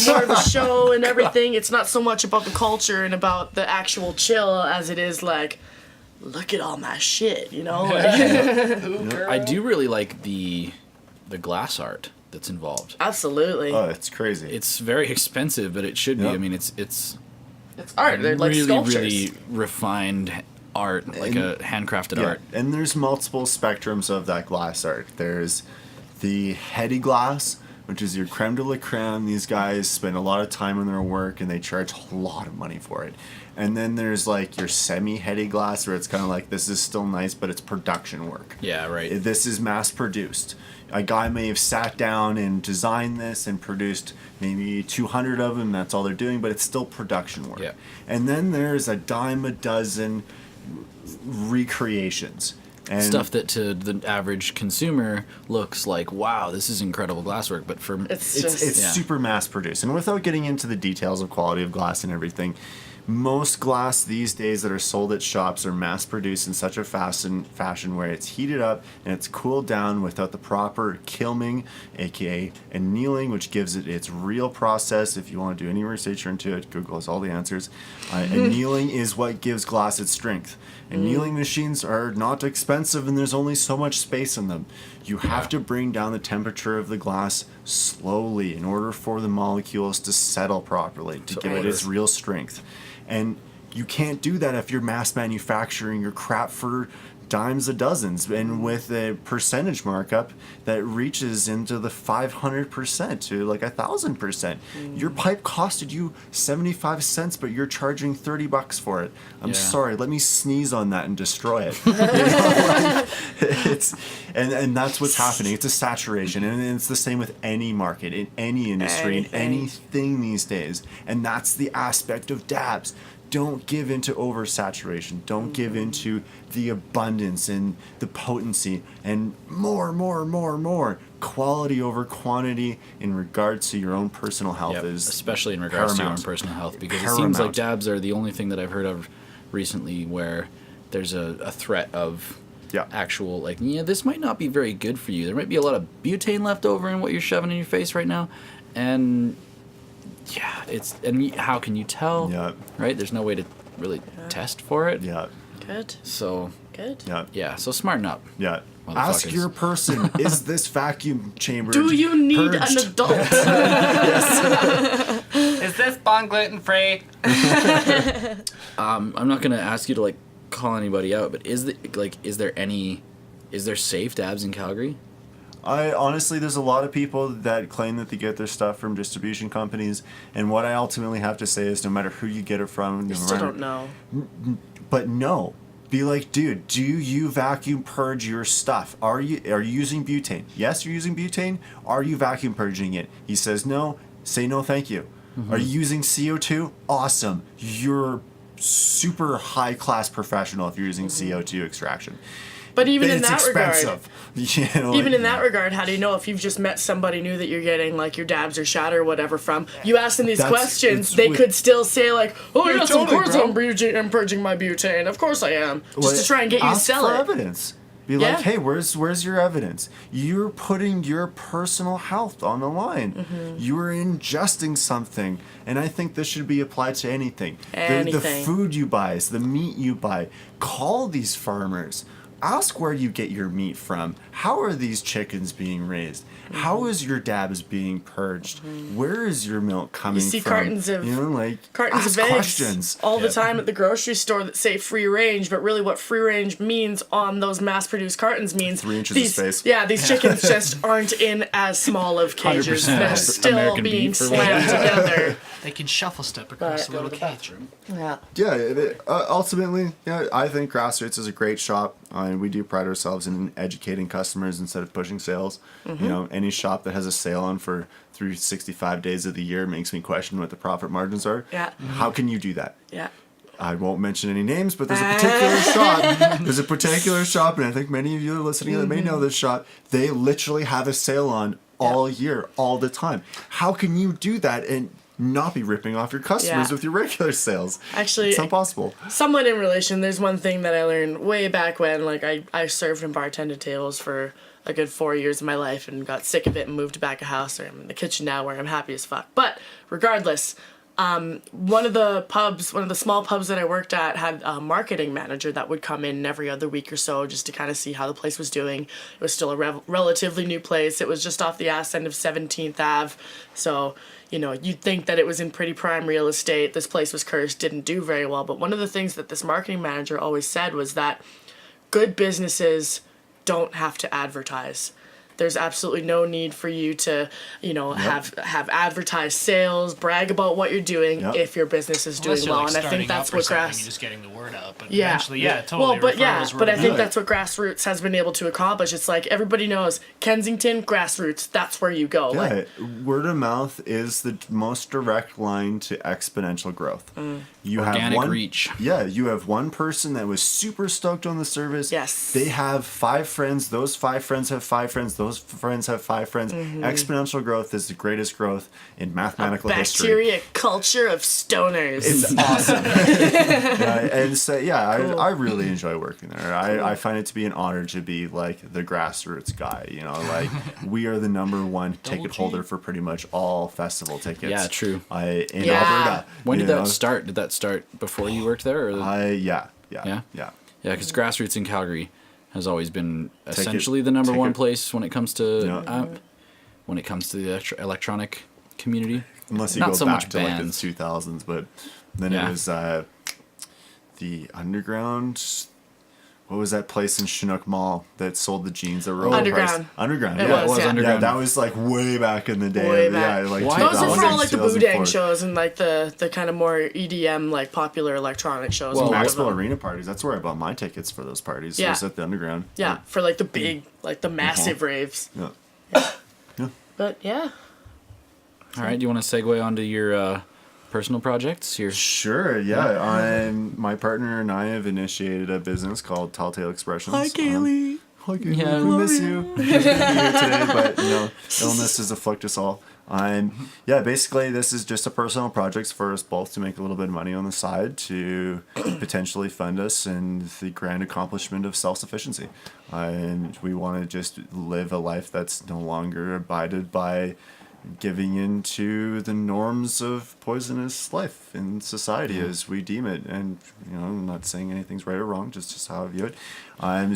more of a show and everything. It's not so much about the culture and about the actual chill as it is like, look at all my shit, you know? I do really like the glass art that's involved. Absolutely. Oh, it's crazy. It's very expensive, but it should be. Yeah. I mean, it's art. They're like really, sculptures. really refined art, like a handcrafted art. And there's multiple spectrums of that glass art. There's the heady glass, which is your creme de la creme. These guys spend a lot of time on their work and they charge a lot of money for it. And then there's like your semi-heady glass, where it's kind of like, this is still nice, but it's production work. Yeah, right. This is mass produced. A guy may have sat down and designed this and produced maybe 200 of them. That's all they're doing, but it's still production work. Yeah. And then there's a dime a dozen recreations. And Stuff that to the average consumer looks like, wow, this is incredible glasswork, but for it's Yeah. super mass produced. And without getting into the details of quality of glass and everything, most glass these days that are sold at shops are mass produced in such a fashion where it's heated up and it's cooled down without the proper kilning, aka annealing, which gives it its real process. If you want to do any research into it, Google has all the answers. Annealing is what gives glass its strength. Annealing machines are not expensive, and there's only so much space in them. You have to bring down the temperature of the glass slowly in order for the molecules to settle properly, to give it its real strength. And you can't do that if you're mass manufacturing your crap for dimes a dozens, and with a percentage markup that reaches into the 500% to like 1,000%. Your pipe costed you 75 cents, but you're charging $30 for it. I'm sorry, let me sneeze on that and destroy it. You know, like, and that's what's happening. It's a saturation, and it's the same with any market, in any industry, in anything these days. And that's the aspect of dabs. Don't give into oversaturation. Don't give into the abundance and the potency and more. Quality over quantity in regards to your own personal health is especially in regards to your own personal health, because it seems like dabs are the only thing that I've heard of recently where there's a threat of actual, like, this might not be very good for you. There might be a lot of butane left over in what you're shoving in your face right now, and and how can you tell? Yeah. Right? There's no way to really test for it. Yeah. Good. So. Good. Yeah. Yeah. So smarten up. Yeah. Ask your person, is this vacuum chamber Do you need purged? an adult? Yes. Is this bong gluten free? I'm not gonna ask you to like call anybody out, but is there safe dabs in Calgary? Honestly, there's a lot of people that claim that they get their stuff from distribution companies, and what I ultimately have to say is, no matter who you get it from, You still don't know. But no, be like, dude, do you vacuum purge your stuff? Are you using butane? Yes, you're using butane. Are you vacuum purging it? He says no. Say no, thank you. Are you using CO2? Awesome. You're super high class professional if you're using CO2 extraction. But even in it's that expensive. regard, You know, even in that regard, how do you know if you've just met somebody new that you're getting like your dabs or shot or whatever from? You ask them these questions, they could still say like, "Oh yes, of course I'm purging my butane. Of course I am," just to try and get you to sell it. Ask for evidence. Be like, hey, where's your evidence? You're putting your personal health on the line. You're ingesting something, and I think this should be applied to anything. The food you buy, the meat you buy. Call these farmers. Ask where you get your meat from. How are these chickens being raised? How is your dabs being purged? Where is your milk coming from? You see cartons of ask eggs questions all the time at the grocery store that say free range, but really what free range means on those mass-produced cartons means 3 inches of space. Yeah, these chickens just aren't in as small of cages. They're still American being beef or slammed together. They can shuffle step across the little cage. Yeah, ultimately, I think Grassroots is a great shop. And we do pride ourselves in educating customers instead of pushing sales. You know, any shop that has a sale on for 365 days of the year makes me question what the profit margins are. Yeah. How can you do that? Yeah. I won't mention any names, but there's a particular shop. There's a particular shop, and I think many of you are listening that may know this shop. They literally have a sale on all year, all the time. How can you do that and not be ripping off your customers with your regular sales? Actually, it's not possible. Somewhat in relation, there's one thing that I learned way back when, like I served and bartended tables for a good 4 years of my life and got sick of it and moved back a house, or I'm in the kitchen now where I'm happy as fuck. But regardless, one of the small pubs that I worked at had a marketing manager that would come in every other week or so just to kind of see how the place was doing. It was still a relatively new place. It was just off the ass end of 17th Ave, so you'd think that it was in pretty prime real estate. This place was cursed, didn't do very well. But one of the things that this marketing manager always said was that good businesses don't have to advertise. There's absolutely no need for you to, have advertised sales, brag about what you're doing if your business is doing well. And I think that's what you're just getting the word out. But eventually, totally. Well, but I think that's what Grassroots has been able to accomplish. It's like everybody knows Kensington, Grassroots, that's where you go. Yeah, word of mouth is the most direct line to exponential growth. You Organic reach. Yeah, you have one person that was super stoked on the service. Yes. They have 5 friends. Those 5 friends have 5 friends. Those friends have 5 friends. Exponential growth is the greatest growth in mathematical history. Bacteria culture of stoners. It's awesome. And so, cool. I really enjoy working there. I find it to be an honor to be like the Grassroots guy. Like we are the #1 ticket holder for pretty much all festival tickets. Yeah, true. In Alberta. When did that start? Did that start before you worked there? Or Yeah, because Grassroots in Calgary has always been essentially the #1 place when it comes to when it comes to the electronic community. Unless you Not go so back much to bands. like the 2000s, but then it was the Underground. What was that place in Chinook Mall that sold the jeans that were overpriced? Underground. It was Underground. Yeah, that was like way back in the day. Way back. Yeah, like those are for all like the 2004. boudin shows and like the kind of more EDM like popular electronic shows. Well, Maxwell Arena parties. That's where I bought my tickets for those parties. Yeah. It was at the Underground. Yeah, for like the big, like the massive raves. Yeah. But yeah. All right, do you want to segue onto your personal projects? Sure, yeah. My partner and I have initiated a business called Telltale Expressions. Hi, Kaylee. Hi, Kaylee. Yeah, we miss you. She's going to be here today, but illness has afflicted us all. Basically, this is just a personal project for us both to make a little bit of money on the side to potentially fund us in the grand accomplishment of self-sufficiency. And we want to just live a life that's no longer abided by giving into the norms of poisonous life in society as we deem it. And, I'm not saying anything's right or wrong, just how I view it.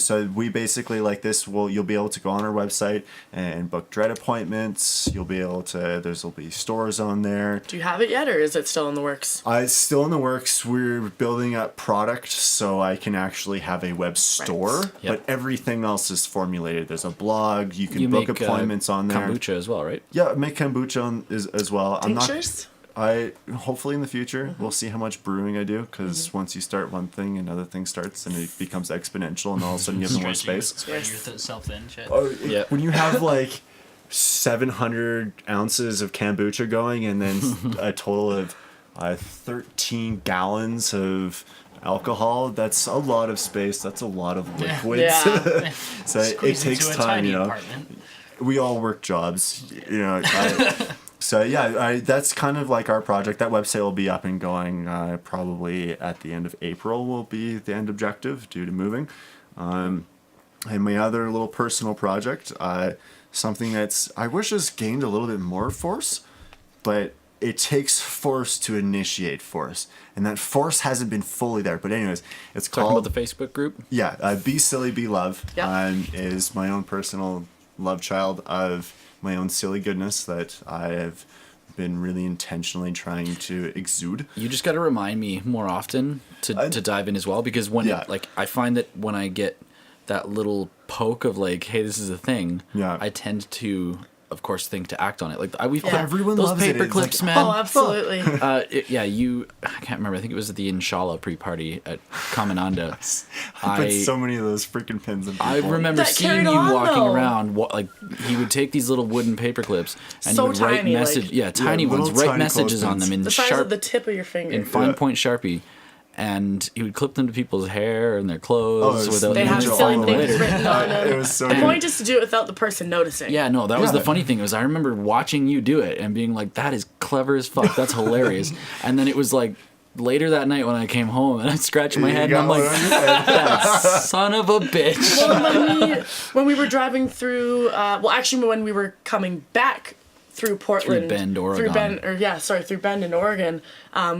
So we basically like this, you'll be able to go on our website and book dread appointments. You'll be able to, there'll be stores on there. Do you have it yet, or is it still in the works? It's still in the works. We're building up product so I can actually have a web store, Yep. but everything else is formulated. There's a blog. You can book appointments on there. Kombucha as well, right? Yeah, make kombucha as well. Tinctures? Hopefully in the future we'll see how much brewing I do, because once you start one thing another thing starts and it becomes exponential and all of a sudden you have more space. Spread yourself thin, shit. When you have like 700 ounces of kombucha going and then a total of 13 gallons of alcohol. That's a lot of space. That's a lot of liquids. Yeah. So it takes time, We all work jobs, that's kind of like our project. That website will be up and going probably at the end of April will be the end objective due to moving. And my other little personal project, something that's I wish has gained a little bit more force, but it takes force to initiate force, and that force hasn't been fully there. But anyways, it's Talking called about the Facebook group. Yeah, Be Silly, Be Love. Yep. Is my own personal love child of my own silly goodness that I have been really intentionally trying to exude. You just got to remind me more often to dive in as well, because I find that when I get that little poke of like, hey, this is a thing, I tend to, of course, think to act on it. Like everyone those loves paper it. clips, like, man. Oh, absolutely. I can't remember. I think it was at the Inshallah pre-party at Kamananda. I put so many of those freaking pins in people. I remember That seeing you carried on, walking though. around. He would take these little wooden paper clips and So he would write tiny, tiny ones, little write tiny messages on clothespins. them in The size sharp, of the tip of your finger. in fine point Sharpie. And he would clip them to people's hair and their clothes without They them have to silly find them things later. written on them. It was so The good. point is to do it without the person noticing. Yeah, no, that was the Yeah. funny thing. I remember watching you do it and being like, that is clever as fuck. That's hilarious. And then it was like later that night when I came home and I scratched my head and I'm like, that son of a bitch. Well, when we were driving through, when we were coming back through Portland, Through Bend, Oregon. Through Bend in Oregon,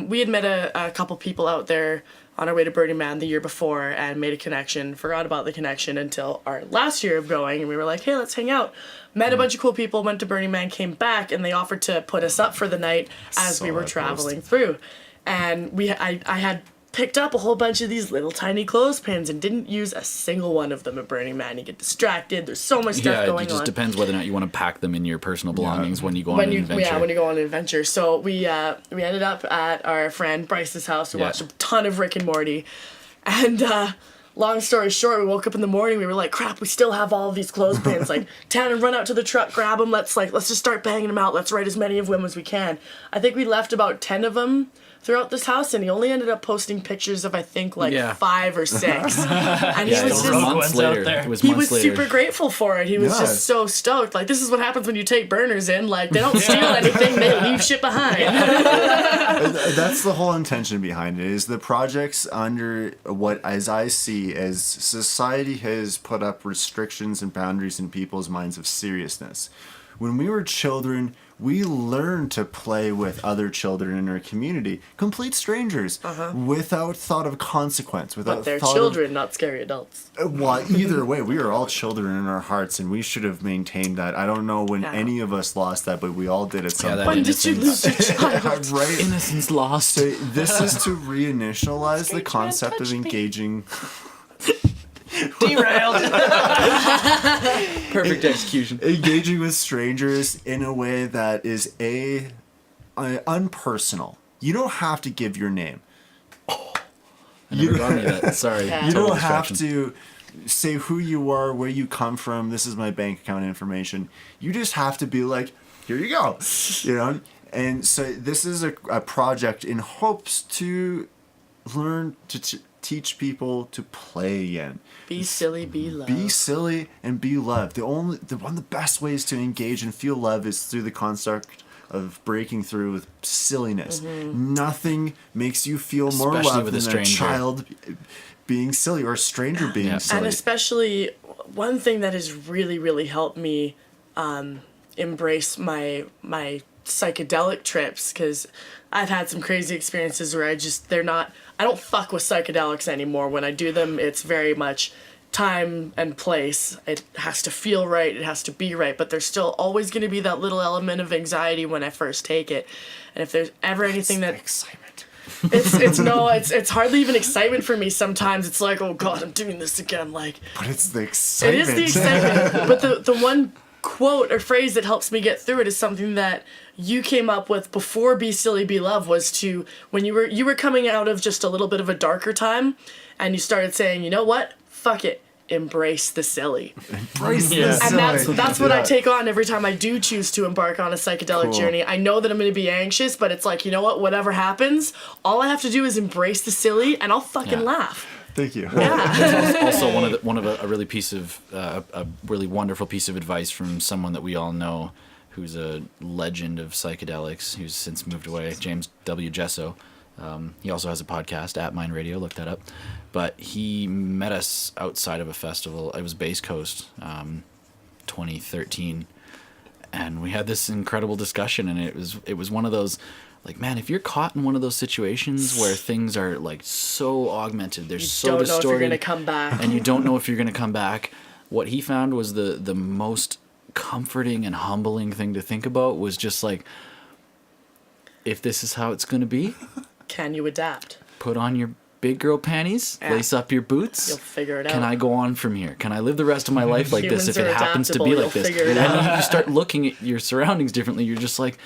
we had met a couple people out there on our way to Burning Man the year before and made a connection. Forgot about the connection until our last year of going, and we were like, hey, let's hang out. Met a bunch of cool people, went to Burning Man, came back, and they offered to put us up for the night as we were traveling through. And I had picked up a whole bunch of these little tiny clothespins and didn't use a single one of them at Burning Man. You get distracted. There's so much stuff going on. It just depends whether or not you want to pack them in your personal belongings when you go on an adventure. Yeah, when you go on an adventure. So we ended up at our friend Bryce's house. We watched a ton of Rick and Morty. And long story short, we woke up in the morning. We were like, crap, we still have all of these clothespins. Like, Tanner, run out to the truck, grab them. Let's just start banging them out. Let's write as many of them as we can. I think we left about 10 of them throughout this house, and he only ended up posting pictures of, I think, 5 or 6. And he was months later. He was super grateful for it. He was just so stoked. Like, this is what happens when you take burners in. Like, they don't steal anything, they leave shit behind. That's the whole intention behind it, is the projects under what, as I see, as society has put up restrictions and boundaries in people's minds of seriousness. When we were children, we learned to play with other children in our community, complete strangers, without thought of consequence. But they're children, not scary adults. Well, either way, we are all children in our hearts, and we should have maintained that. I don't know when any of us lost that, but we all did at some point. When did you lose your child? Right? Innocence lost. So this is to reinitialize the concept of engaging... Derailed. Perfect execution. Engaging with strangers in a way that is unpersonal. You don't have to give your name. I never got any of that. Sorry. Yeah. You Total don't have distraction. to say who you are, where you come from. This is my bank account information. You just have to be like, here you go. And so this is a project in hopes to learn to teach people to play again. Be silly, be loved. Be silly and be loved. One of the best ways to engage and feel love is through the construct of breaking through with silliness. Nothing makes you feel more Especially loved with a than a stranger. child being silly or a stranger being silly. And especially one thing that has really, really helped me embrace my psychedelic trips, because I've had some crazy experiences where I don't fuck with psychedelics anymore. When I do them, it's very much time and place. It has to feel right, it has to be right, but there's still always going to be that little element of anxiety when I first take it. And if there's ever anything that excitement. It's hardly even excitement for me sometimes. It's like, oh god, I'm doing this again. Like, but it's the excitement. It is the excitement. But the one quote or phrase that helps me get through it is something that you came up with before Be Silly, Be Love, was to, when you were coming out of just a little bit of a darker time, and you started saying, you know what? Fuck it. embrace the silly. Embrace the And silly. that's what I take on every time I do choose to embark on a psychedelic journey. I know that I'm going to be anxious, but it's like, you know what? Whatever happens, all I have to do is embrace the silly, and I'll fucking laugh. Thank you. Yeah. Also, one of a really a really wonderful piece of advice from someone that we all know, who's a legend of psychedelics, who's since moved away, James W. Gesso. He also has a podcast, at Mind Radio. Look that up. But he met us outside of a festival. It was Base Coast, 2013, and we had this incredible discussion. And it was one of those, like, man, if you're caught in one of those situations where things are like so augmented, they're so distorted, you don't know if you're gonna come back, and you don't know if you're gonna come back. What he found was the most comforting and humbling thing to think about was just like, if this is how it's gonna be, can you adapt? Put on your big girl panties, lace up your boots. You'll figure it out. Can I go on from here? Can I live the rest of my life like this if it happens to be You'll like this? figure it And out. you start looking at your surroundings differently. You're just like,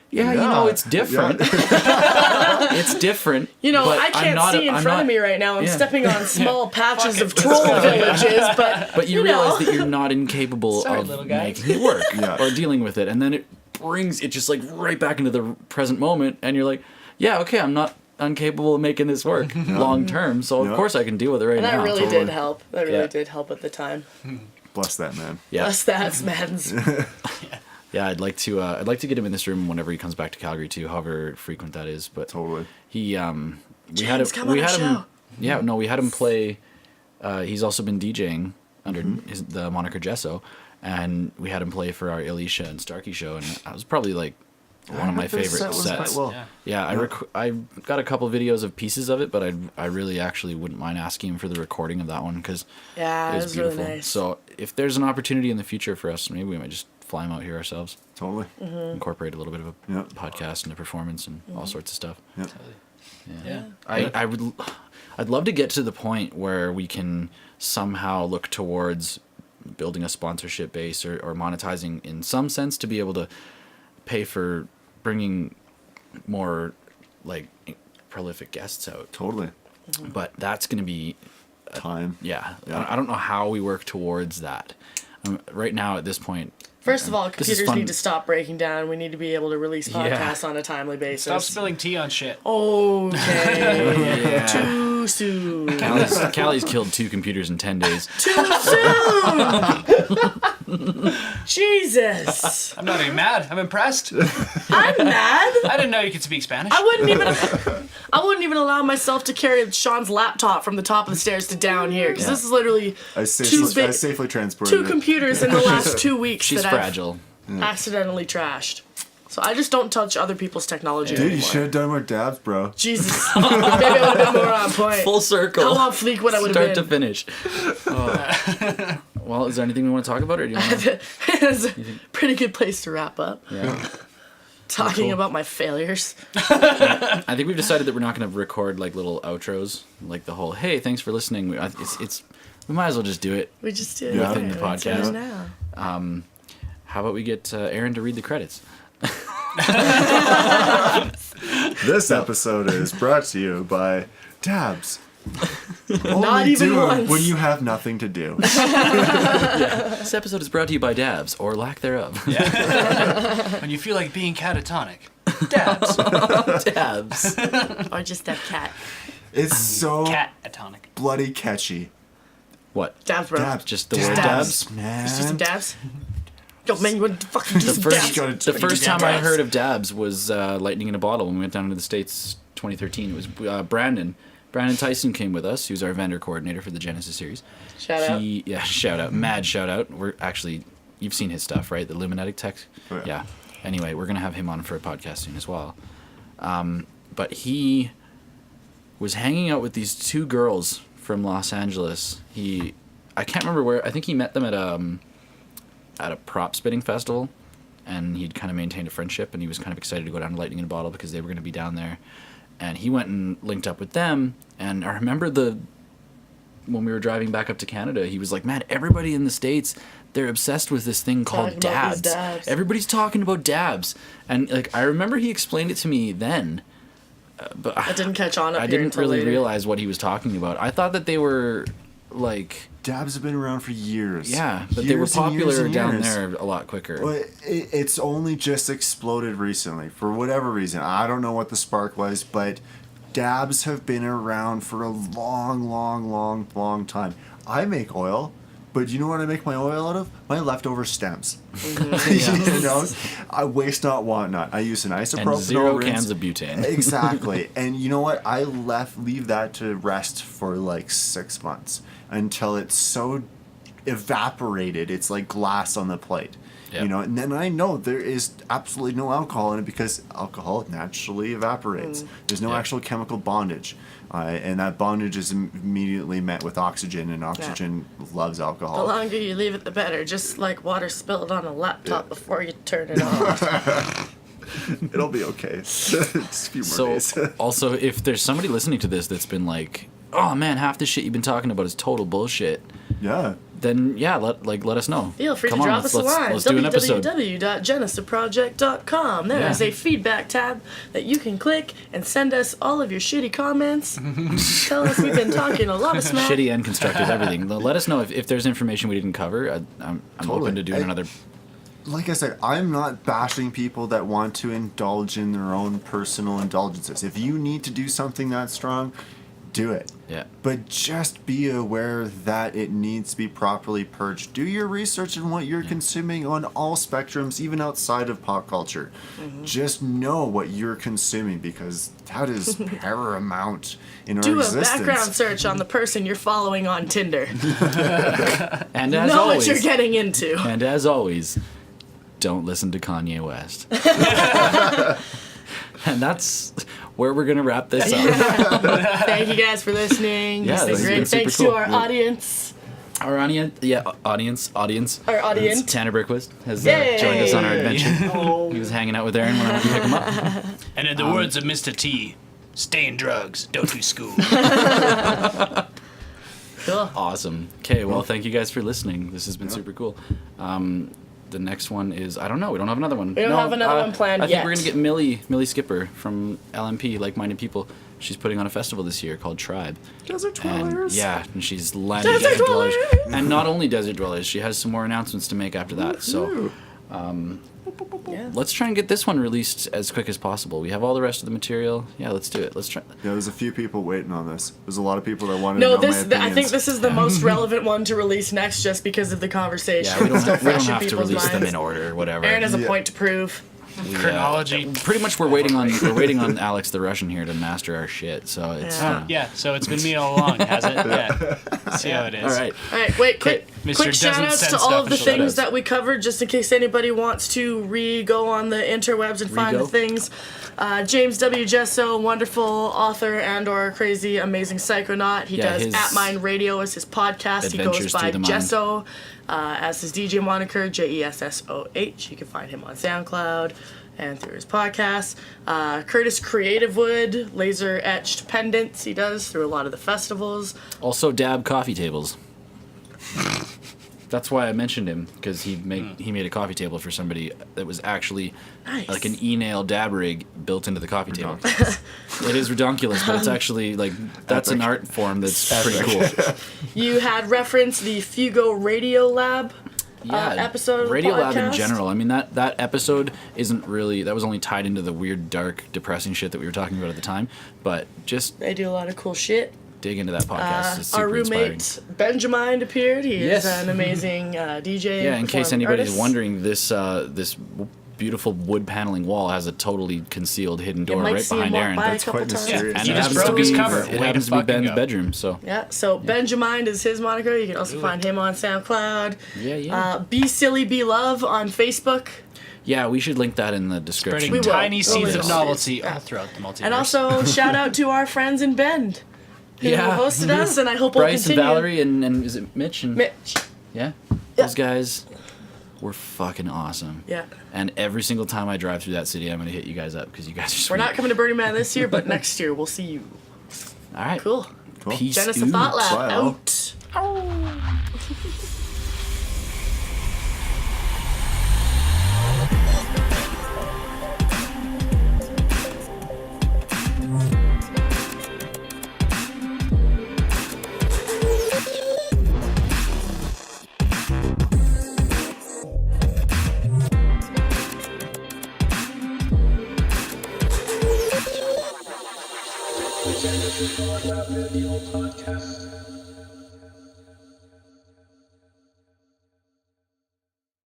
yeah, you know, it's different. It's different. You know, but I can't see in front of me right now. I'm stepping on small patches of troll villages, but you realize that you're not incapable of making it work or dealing with it. And then it brings it just like right back into the present moment. And you're like, yeah, okay, I'm not incapable of making this work long term. So of course I can deal with it right now. And that really did help. That really did help at the time. Bless that man. Yeah. Bless that man's. Yeah, I'd like to get him in this room whenever he comes back to Calgary too, however frequent that is. But Totally. He we had him play. He's also been DJing under the moniker Gesso, and we had him play for our Alicia and Starkey show, and that was probably like one of my favorite sets. I got a couple videos of pieces of it, but I really actually wouldn't mind asking him for the recording of that one because it was beautiful. Really nice. So if there's an opportunity in the future for us, maybe we might just fly him out here ourselves. Totally. Incorporate a little bit of a podcast and a performance and all sorts of stuff. Yeah. I'd love to get to the point where we can somehow look towards building a sponsorship base or monetizing in some sense to be able to pay for bringing more like prolific guests out. Totally. But that's going to be time. Yeah. I don't know how we work towards that. Right now at this point, first of all, computers need to stop breaking down. We need to be able to release podcasts on a timely basis. Stop spilling tea on shit. Okay. Too soon. Callie's killed 2 computers in 10 days. Too soon. Jesus. I'm not even mad. I'm impressed. I'm mad. I didn't know you could speak Spanish. I wouldn't even allow myself to carry Sean's laptop from the top of the stairs to down here because this is literally I safely transported 2 computers in the last 2 weeks. She's fragile. I've accidentally trashed. So I just don't touch other people's technology anymore. Dude, you should have done more dabs, bro. Jesus. Maybe I would have been more on point. Full circle. How on fleek would I would have been? Start to finish. Well, is there anything we want to talk about, or do you want to? It's a pretty good place to wrap up. Yeah. Talking about my failures. I think we've decided that we're not going to record like little outros, like the whole "Hey, thanks for listening." We might as well just do it. We just did within the podcast. Now. How about we get Aaron to read the credits? This episode is brought to you by Dabs. Not even once. When you have nothing to do. This episode is brought to you by Dabs, or lack thereof. Yeah. When you feel like being catatonic. Dabs. Dabs. Or just that cat. It's so Catatonic. bloody catchy. What? Dabs, bro. Dabs. Just the word dabs? Man. Let's do some dabs. Yo, man, you want to fucking do some dabs? The first time I heard of dabs was Lightning in a Bottle when we went down to the States 2013. It was Brandon. Brandon Tyson came with us, who's our vendor coordinator for the Genesa series. Shout out. Yeah, shout out. Mad shout out. We're actually, you've seen his stuff, right? The Luminetic tech? Oh, yeah. Anyway, we're going to have him on for a podcast soon as well. But he was hanging out with these 2 girls from Los Angeles. I can't remember where. I think he met them at a prop spitting festival, and he'd kind of maintained a friendship, and he was kind of excited to go down to Lightning in a Bottle because they were going to be down there. And he went and linked up with them, and I remember when we were driving back up to Canada, he was like, man, everybody in the States, they're obsessed with this thing called dabs. Everybody's talking about dabs. And like I remember he explained it to me then, but I didn't catch on up I here didn't until really later. realize what he was talking about. I thought that they were like dabs have been around for years. Yeah, but they were popular down there a lot quicker. Well, it's only just exploded recently for whatever reason. I don't know what the spark was, but dabs have been around for a long time. I make oil, but you know what I make my oil out of? My leftover stems. You know, I waste not, want not. I use an isopropanol and 0 rinse. cans of butane. Exactly. And you know what? I leave that to rest for like 6 months until it's so evaporated. It's like glass on the plate. Yep. You know, and then I know there is absolutely no alcohol in it because alcohol naturally evaporates. There's no actual chemical bondage. And that bondage is immediately met with oxygen, and oxygen loves alcohol. The longer you leave it, the better. Just like water spilled on a laptop before you turn it off. It'll be okay. Just a few more days. Also, if there's somebody listening to this that's been like, oh man, half the shit you've been talking about is total bullshit. Yeah. Then let us know. Feel free to drop us a line. Let's do an episode. www.genesaproject.com. There is a feedback tab that you can click and send us all of your shitty comments. Tell us we've been talking a lot of smack. Shitty and constructive, everything. Let us know if there's information we didn't cover. I'm open to doing another. Like I said, I'm not bashing people that want to indulge in their own personal indulgences. If you need to do something that strong, do it. Yeah. But just be aware that it needs to be properly purged. Do your research on what you're consuming on all spectrums, even outside of pop culture. Just know what you're consuming because that is paramount in our existence. Do a background search on the person you're following on Tinder. And as know always, what you're getting into. And as always, don't listen to Kanye West. And that's where we're going to wrap this up. Thank you guys for listening. Yeah, this is great. Thanks to our audience. Our audience. Our audience. Tanner Brickquist has joined us on our adventure. He was hanging out with Aaron when I went to pick him up. And in the words of Mr. T, stay in drugs, don't do school. Cool. Awesome. Okay, well, thank you guys for listening. This has been super cool. The next one is, I don't know, we don't have another one. We don't have another one planned I yet. think we're going to get Millie Skipper from LMP, Like-Minded People. She's putting on a festival this year called Tribe. Desert Dwellers. And she's landing Desert Dwellers. And not only Desert Dwellers, she has some more announcements to make after that. So let's try and get this one released as quick as possible. We have all the rest of the material. Yeah, let's do it. Let's try. Yeah, there's a few people waiting on this. There's a lot of people that wanted to know my opinions. I think this is the most relevant one to release next just because of the conversation. Yeah, we don't have to release them in order or whatever. Aaron has a point to prove. Chronology. Pretty much we're waiting on Alex the Russian here to master our shit. So it's so it's been me all along, has it? Yeah. See how it is. All right. Wait, quick Mr. shout outs to all of the things that we covered, just in case anybody wants to go on the interwebs and find the things. James W. Gesso, wonderful author and or crazy, amazing psychonaut. He does At Mind Radio as his podcast. He goes by Gesso as his DJ moniker, JESSOH. You can find him on SoundCloud and through his podcast. Curtis Creative Wood, laser etched pendants he does through a lot of the festivals. Also dab coffee tables. That's why I mentioned him, because he made a coffee table for somebody that was actually like an e-nail dab rig built into the coffee table. It is redonkulous, but it's actually like that's an art form that's pretty cool. You had referenced the Fugo Radio Lab episode of the Radio podcast. Lab in general. I mean, that episode isn't really, that was only tied into the weird, dark, depressing shit that we were talking about at the time, but just they do a lot of this shit. Dig into that podcast. It's super our roommate inspiring. Benjamin appeared. He is an amazing DJ. Yeah, in case anybody's artist. wondering, this beautiful wood paneling wall has a totally concealed hidden door right behind Aaron. That's quite mysterious. And he just broke his cover. It happens to be Ben's bedroom. So so Benjamin is his moniker. You can also find him on SoundCloud. Be Silly Be Love on Facebook. Yeah, we should link that in the description. Spreading tiny seeds of novelty all throughout the multiverse. And also shout out to our friends in Bend. Who hosted us, and I hope we'll Bryce continue. and Valerie and is it Mitch? Mitch. Yeah? Those guys were fucking awesome. Yeah. And every single time I drive through that city, I'm going to hit you guys up because you guys are sweet. We're not coming to Burning Man this year, but next year we'll see you. All right. Cool. Peace. Genesa ThoughtLab out. Genesa ThoughtLab Video Podcast.